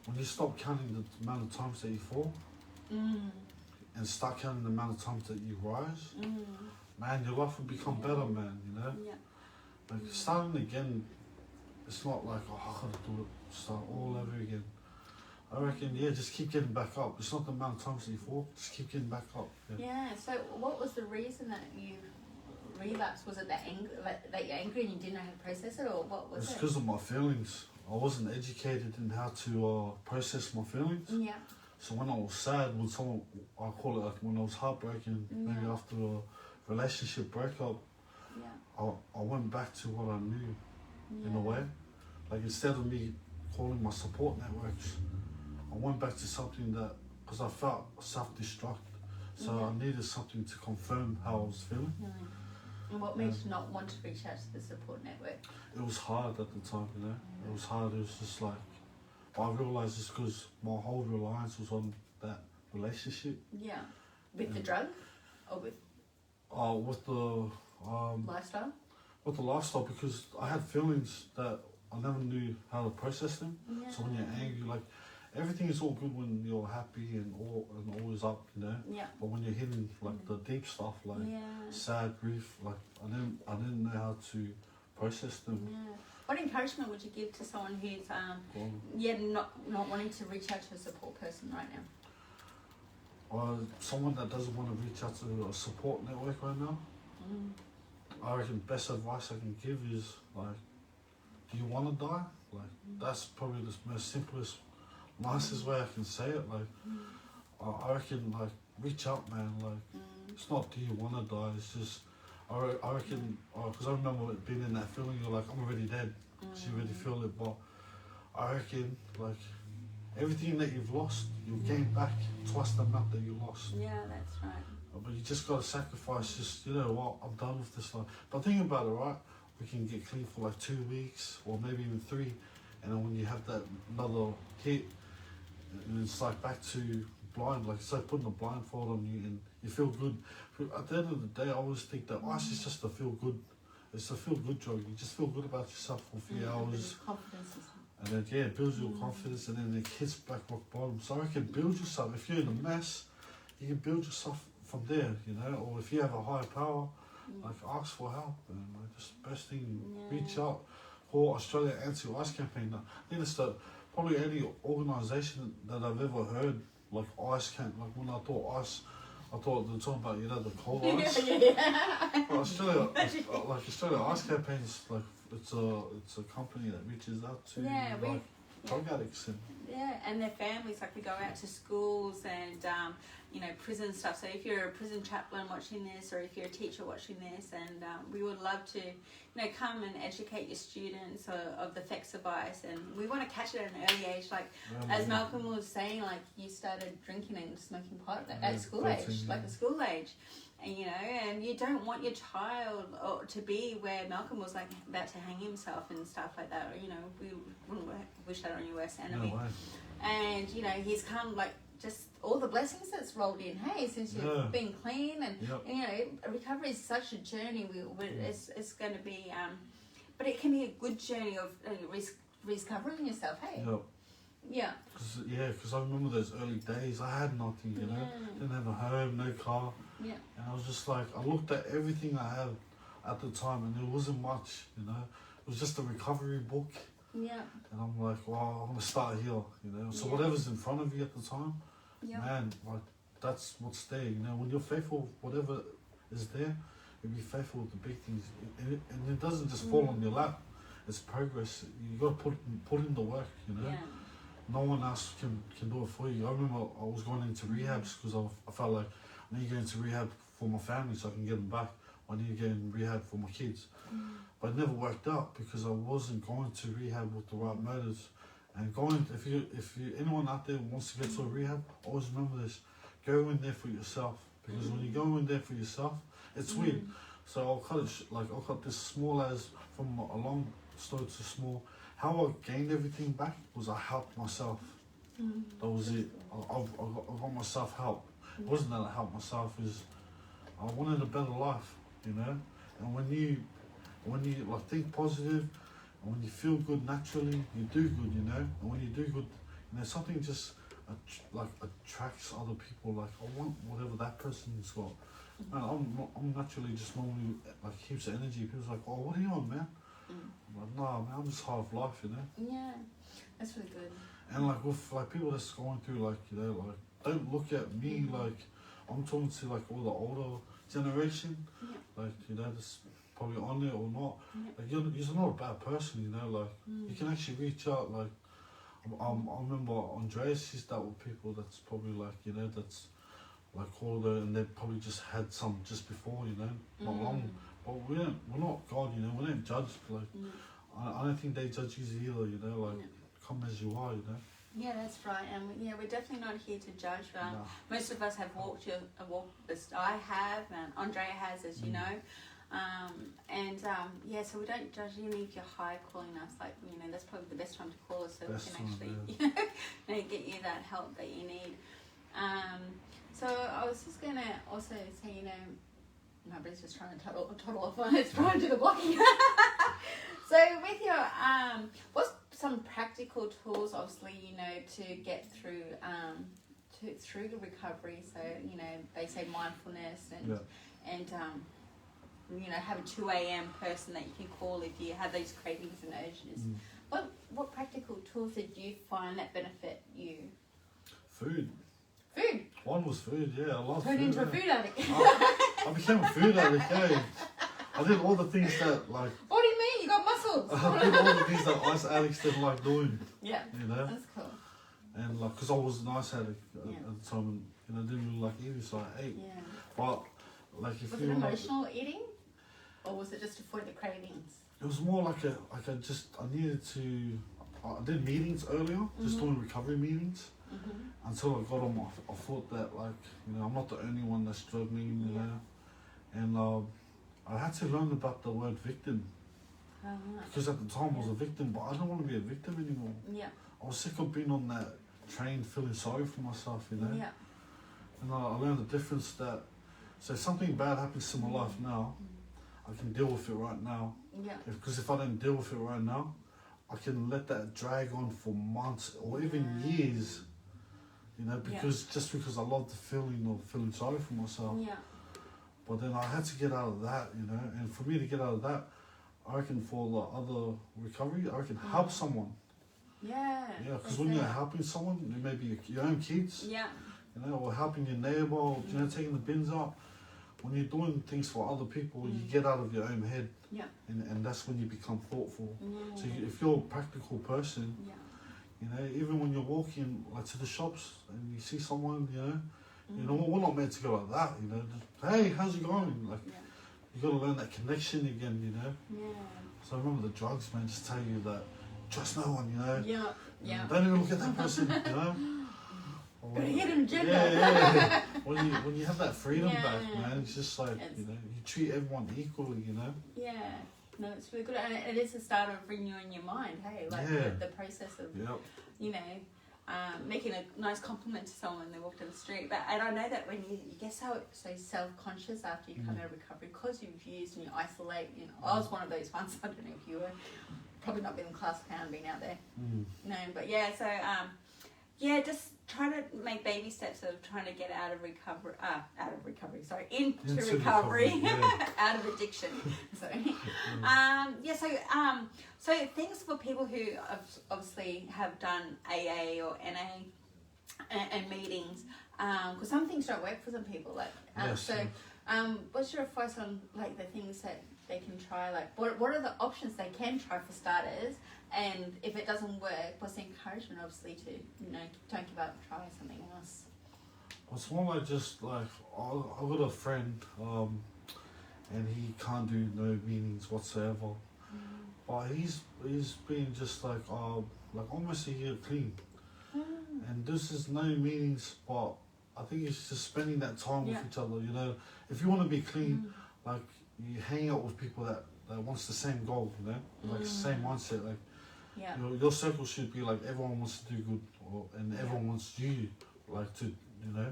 when you stop counting the amount of times that you fall and start counting the amount of times that you rise, man, your life will become better, man, you know? Like, starting again, it's not like, oh, I gotta do it, start all over again. I reckon, just keep getting back up. It's not the amount of times that you fall, just keep getting back up. So what was the reason that you relapse? Was it that anger, that you're angry and you didn't know how to process it, or what was It's it? because of my feelings. I wasn't educated in how to process my feelings. Yeah. So when I was sad, when someone, I call it like when I was heartbroken, maybe Yeah. after a relationship breakup, Yeah. I went back to what I knew Yeah. in a way. Like instead of me calling my support networks, I went back to something that, because I felt self-destruct. So Yeah. I needed something to confirm how I was feeling. And what made you not want to reach out to the support network? It was hard at the time, you know. It was hard. It was just like, but I realized it's because my whole reliance was on that relationship. Yeah. With the drug, or with With the lifestyle? with the lifestyle, because I had feelings that I never knew how to process them. Yeah. So when you're angry, like everything is all good when you're happy and always up, you know. Yeah. But when you're hitting like the deep stuff, like Yeah. sad grief, like I didn't know how to process them. Yeah. What encouragement would you give to someone who's not wanting to reach out to a support person right now? Or someone that doesn't want to reach out to a support network right now. I reckon best advice I can give is like, do you want to die? Like that's probably the most simplest, nicest way I can say it. Like I reckon like reach out, man. Like it's not do you want to die. It's just I reckon because I remember being in that feeling. You're like I'm already dead. So you already feel it. But I reckon like everything that you've lost, you'll gain back twice the amount that you lost. Yeah, that's right. But you just gotta sacrifice. Just you know what, I'm done with this life. But think about it, right? We can get clean for like 2 weeks or maybe even 3, and then when you have that another hit, and it's like back to blind. Like it's like putting a blindfold on you, and you feel good. At the end of the day, I always think that ice is just a feel good. It's a feel good drug. You just feel good about yourself for a few hours. Confidence. And then it builds your confidence, and then it hits back rock bottom. So I reckon build yourself. If you're in a mess, you can build yourself from there, you know. Or if you have a higher power, like ask for help. And like just best thing, reach out for Australia Anti-Ice Campaign. I think it's probably any organisation that I've ever heard like ice camp. Like when I thought ice, I thought they were talking about the cold ice. But Australia, like Australia Ice Campaigns, like it's a company that reaches out to drug addicts and their families. Like we go out to schools and prison stuff. So if you're a prison chaplain watching this, or if you're a teacher watching this, and we would love to come and educate your students of the effects of ice, and we want to catch it at an early age. Like as Malcolm was saying, like you started drinking and smoking pot at school age, like a school age. And and you don't want your child to be where Malcolm was, like about to hang himself and stuff like that. Or, we wouldn't wish that on your worst enemy. No way. And he's come like just all the blessings that's rolled in. Hey, since you've been clean, and recovery is such a journey. It's going to be, but it can be a good journey of rediscovering yourself. Hey. Yep. Yeah. Because I remember those early days. I had nothing, didn't have a home, no car. Yeah. And I was just like, I looked at everything I had at the time, and it wasn't much, It was just a recovery book. Yeah. And I'm like, wow, I'm gonna start here, So whatever's in front of you at the time, man, like that's what's there, When you're faithful, whatever is there, you'll be faithful with the big things, and it doesn't just fall on your lap. It's progress. You gotta put in the work, Yeah. No one else can do it for you. I remember I was going into rehabs because I felt like I need to go into rehab for my family so I can get them back. I need to get in rehab for my kids. But it never worked out because I wasn't going to rehab with the right motives. And if anyone out there wants to get to a rehab, always remember this: go in there for yourself. Because when you go in there for yourself, it's weird. So I'll cut this small as from a long story to small. How I gained everything back was I helped myself. That was it. I got myself help. It wasn't that I helped myself. I wanted a better life, And when you like think positive, and when you feel good naturally, you do good, And when you do good, something just attracts other people. Like I want whatever that person's got. Man, I'm naturally just normally like heaps of energy. People's like, oh, what are you on, man? I'm like, nah, man, I'm just hard of life, Yeah, that's really good. And like with like people that's going through like don't look at me like I'm talking to like all the older generation, Yeah. like, you know, that's probably on it or not. Yeah. Like, you're not a bad person, you know, like, you can actually reach out, like, I remember Andreas, he's dealt with people that's probably like, you know, that's like called her and they probably just had some just before, you know, not long. But we're not God, you know, we don't judge, like, I don't think they judge you either, you know, like, come as you are, you know. Yeah, that's right. And we're definitely not here to judge. No. Most of us have walked this. I have, and Andrea has, as you know. So we don't judge you if you're high calling us. Like, you know, that's probably the best time to call us so Best we can actually time, you know, get you that help that you need. So I was just going to also say, you know, my brother's just trying to toddle off on it's trying to do the blocking. So with your, what's some practical tools, obviously, you know, to get through through the recovery? So, you know, they say mindfulness and you know, have a 2 a.m. person that you can call if you have those cravings and urges. What practical tools did you find that benefit you? Food. Food. One was food, yeah. I love Turned food. into a food addict. I became a food addict, yeah. I did all the things that, like... What do you mean? You got muscles. I did all the things that ice addicts didn't like doing. Yeah. You know? That's cool. And, like, because I was an ice addict at Yeah. the time, and, you know, I didn't really like eating, so I ate. Yeah. But, like, if Was you it were, like, emotional eating? Or was it just to avoid the cravings? it was more like I needed to... I did meetings earlier, just doing recovery meetings. Until I got on I thought that, like, you know, I'm not the only one that's struggling, you know. And I had to learn about the word victim. Because at the time I was a victim, but I don't want to be a victim anymore. Yeah. I was sick of being on that train feeling sorry for myself, you know. Yeah. And I learned the difference that, so if something bad happens to my life now, I can deal with it right now. Yeah. Because if I don't deal with it right now, I can let that drag on for months or even years. You know, just because I love the feeling of feeling sorry for myself. Yeah. But then I had to get out of that, you know, and for me to get out of that, I reckon for the other recovery, I reckon help someone. Yeah. Yeah, because when you're helping someone, it may be your own kids, Yeah. you know, or helping your neighbour, or, you know, taking the bins up. When you're doing things for other people, you get out of your own head. Yeah. And that's when you become thoughtful. Yeah. So if you're a practical person, Yeah. you know, even when you're walking like to the shops and you see someone, you know, we're not meant to go like that, you know. Just, hey, how's it going? Like, you got to learn that connection again, you know. Yeah. So I remember the drugs, man, just tell you that trust no one, you know. Yeah. Yeah. Don't even look at that person, you know. Got a hidden agenda. Yeah. when you have that freedom back, Yeah. man, it's just like, you know, you treat everyone equally, you know. Yeah. No, it's really good, and it is the start of renewing your mind. Hey, like the process of, you know, making a nice compliment to someone when they walk down the street. And I know that when you get so self-conscious after you come out of recovery, because you've used and you isolate. You know, I was one of those ones. I don't know if you were. Probably not been in class pound being out there. No, but yeah. So just try to make baby steps of trying to get out of recovery. Into recovery. Out of addiction. Sorry. So things for people who obviously have done AA or NA and meetings, because some things don't work for some people. What's your advice on like the things that they can try? Like, what are the options they can try for starters? And if it doesn't work, what's the encouragement, obviously, to, you know, don't give up, try something else? Well, it's more like just like I've got a friend, and he can't do no meetings whatsoever. But he's been just like almost a year clean, and this is no meetings. But I think it's just spending that time with each other. You know, if you want to be clean, like you hang out with people that wants the same goal. You know, like the same mindset. Like your circle should be like everyone wants to do good, and everyone wants you like to. You know,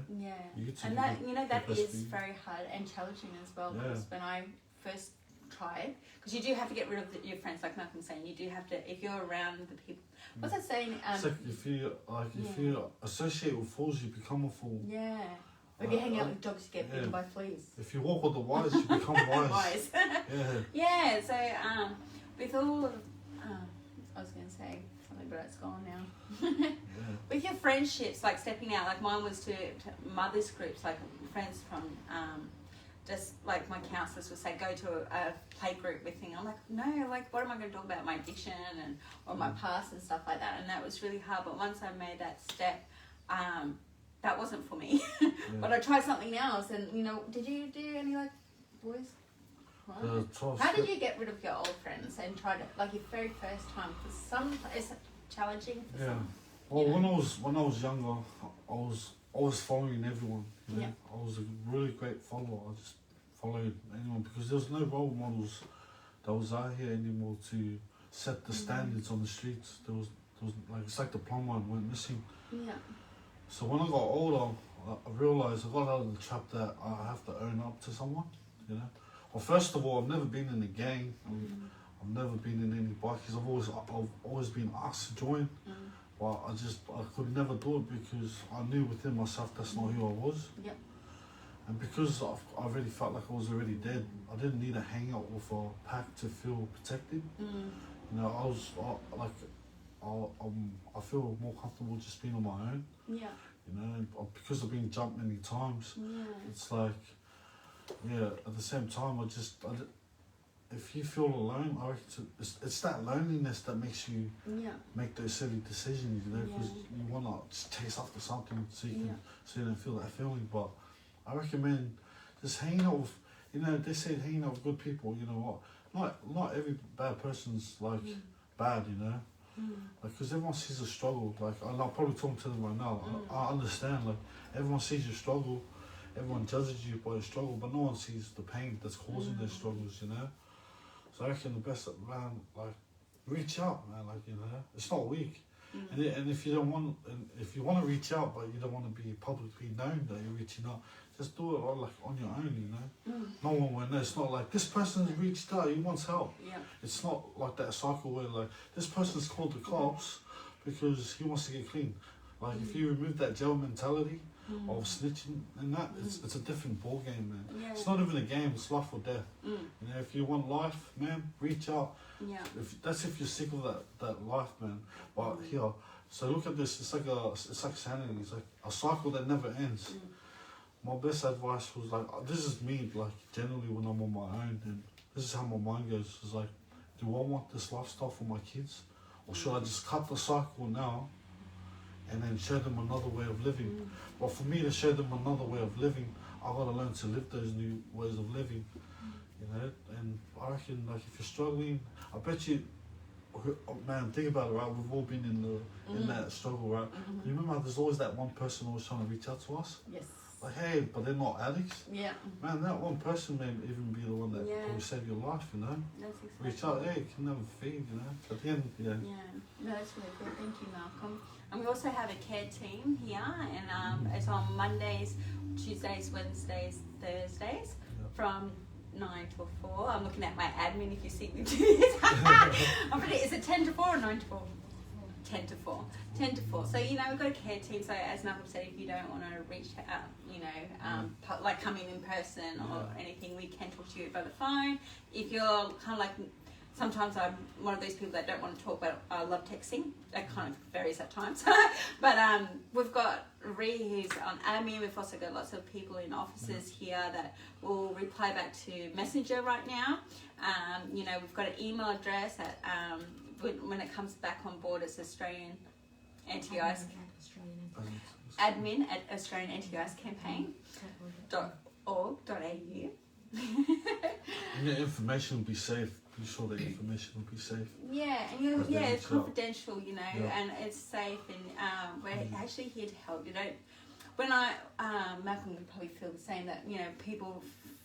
and that that is very hard and challenging as well. Because when I first tried, because you do have to get rid of your friends, like Malcolm was saying, you do have to, if you're around the people. What's that saying? It's like if you associate with fools, you become a fool. Yeah. Or if you hang out with dogs, you get bitten by fleas. If you walk with the wise, you become wise. Yeah. So with all of, I was going to say something, but it's gone now. With your friendships, like stepping out, like mine was to mothers groups, like friends from just like my counsellors would say, go to a play group with me. I'm like, no, like what am I going to talk about my addiction and or my past and stuff like that? And that was really hard. But once I made that step, that wasn't for me. But I tried something else. And you know, did you do any like boys? Right. How did you get rid of your old friends and try to like your very first time? Because some it's challenging for some. Well, when I was younger, I was following everyone. You know? I was a really great follower. I just followed anyone because there was no role models that was out here anymore to set the standards on the streets. There was like it's like the plumb line went missing. Yeah. So when I got older, I realised I got out of the trap that I have to own up to someone. You know. Well, first of all, I've never been in a gang. I've never been in any bikies. I've always been asked to join. But I could never do it because I knew within myself that's not who I was. Yep. And because I already felt like I was already dead, I didn't need to hang out with a pack to feel protected. You know, I feel more comfortable just being on my own. Yeah. You know, and because I've been jumped many times, it's like, at the same time, if you feel alone, I reckon it's that loneliness that makes you make those silly decisions, you know, because you want to just chase after something so you don't feel that feeling. But I recommend just hanging out with, you know, they say hanging out with good people, you know what, not every bad person's like bad, you know, because everyone sees a struggle, like, and I'm probably talking to them right now, I understand, like, everyone sees your struggle, everyone judges you by your struggle, but no one sees the pain that's causing their struggles, you know. So I reckon the best, man, like, reach out, man, like, you know, it's not weak. And if you don't want, if you want to reach out, but you don't want to be publicly known that you're reaching out, just do it all, like, on your own, you know. No one will know. It's not like, this person has reached out, he wants help. It's not like that cycle where, like, this person's called the cops because he wants to get clean. Like, if you remove that jail mentality, of snitching and that, it's a different ball game, man. It's not even a game, it's life or death. You know, if you want life, man, reach out. If you're sick of that life, man. But here, so look at this, it's like sanity, it's like a cycle that never ends. My best advice was like, this is me, like, generally when I'm on my own, and this is how my mind goes. It's like, do I want this lifestyle for my kids, or should I just cut the cycle now and then show them another way of living? But for me to show them another way of living, I gotta learn to live those new ways of living, you know. And I reckon, like, if you're struggling, I bet you, man, think about it, right? We've all been in that struggle, right? You remember how there's always that one person always trying to reach out to us? Yes. Like, hey, but they're not addicts. Yeah. Man, that one person may even be the one that will save your life, you know. That's exactly. Reach out, hey, can never feed, you know. At the end, Yeah, no, that's really good. Thank you, Malcolm. And we also have a care team here, and it's on Mondays, Tuesdays, Wednesdays, Thursdays, from 9 till 4. I'm looking at my admin if you see me do this. Is it 10 to 4 or 9 to 4? 10 to 4. 10 to 4. So, you know, we've got a care team. So, as Malcolm said, if you don't want to reach out, you know, like coming in person or anything, we can talk to you by the phone. If you're kind of like, sometimes I'm one of those people that don't want to talk, but I love texting. That kind of varies at times. But we've got Ree, who's on admin. We've also got lots of people in offices here that will reply back to Messenger right now. You know, we've got an email address at, when it comes back on board, it's Australian Anti-IS admin at Australian Anti-IS campaign.org.au. And your information will be safe. Be sure that information will be safe. Yeah, and it's confidential, you know, and it's safe, and we're actually here to help. You know, when Malcolm would probably feel the same, that, you know, people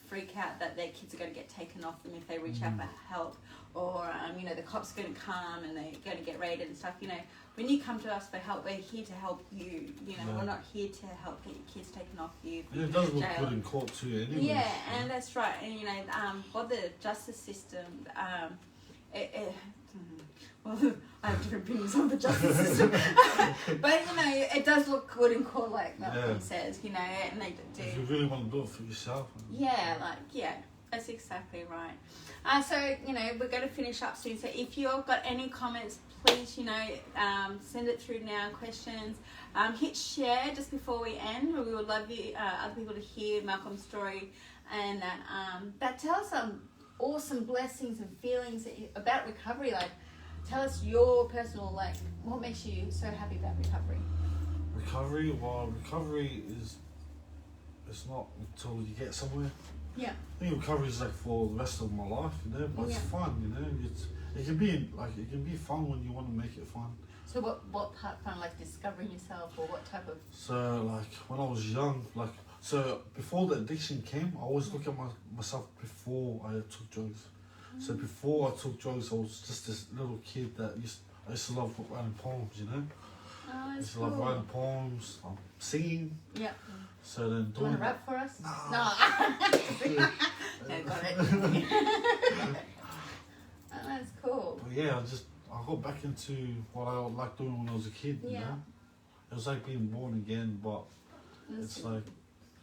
freak out that their kids are going to get taken off them if they reach out for help, or you know, the cops are going to come and they're going to get raided and stuff. You know, when you come to us for help, we're here to help you. You know, we're not here to help get your kids taken off you. And it does look good in court too, anyway. Yeah, and that's right. And you know, for the justice system, well, I have different opinions on the justice system, but you know, it does look good in court, like Malcolm says. You know, and they do. If you really want to do it for yourself. That's exactly right. So, you know, we're going to finish up soon. So if you've got any comments, please, you know, send it through now, questions. Hit share just before we end. We would love you, other people to hear Malcolm's story and that tell us some awesome blessings and feelings about recovery. Like, tell us your personal, like, what makes you so happy about recovery? Recovery, well, recovery is, it's not until you get somewhere. Yeah. I think recovery is like for the rest of my life, you know, but it's fun, you know. It can be fun when you want to make it fun. So what part fun, like discovering yourself, or what type of? So like when I was young, like so before the addiction came, I always look at myself before I took drugs. So before I took drugs, I was just this little kid that I used to love writing poems, you know. Oh, I that's used to cool. love writing poems, Yeah. singing. So then Do you want doing to rap for us? No. No. No, got it. Oh, that's cool. But yeah, I got back into what I liked doing when I was a kid, you know. It was like being born again, but it's like,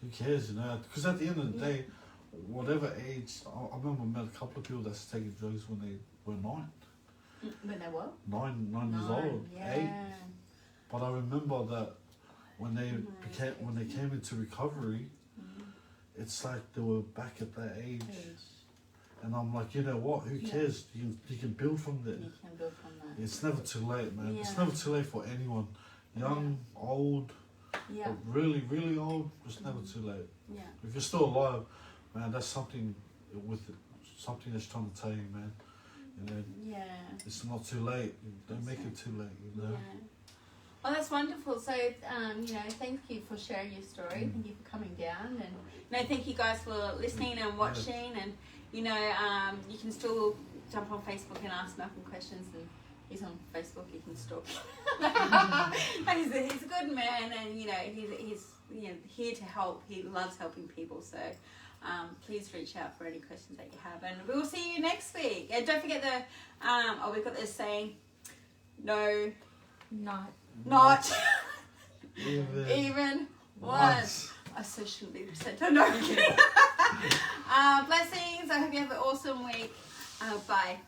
who cares, you know? Because at the end of the day, whatever age, I remember I met a couple of people that's taking drugs when they were 9. When they were? 9 years old, 8. But I remember that when they came into recovery, it's like they were back at that age. And I'm like, you know what? Who cares? You can build from there. You can build from that. It's never too late, man. Yeah. It's never too late for anyone. Young, old, Yeah. or really, really old. It's never too late. Yeah. If you're still alive, man, that's something that's trying to tell you, man. You know, Yeah. it's not too late. Don't make it too late, you know. Yeah. Oh, that's wonderful. So, you know, thank you for sharing your story. Thank you for coming down, and you know, thank you guys for listening and watching. And you know, you can still jump on Facebook and ask Malcolm questions, and he's on Facebook. You can stalk. He's a good man, and you know, he's here to help. He loves helping people. So. Please reach out for any questions that you have, and we will see you next week. And don't forget we've got this saying, no, not even once. I so shouldn't be said. No, I'm kidding. Blessings. I hope you have an awesome week. Bye.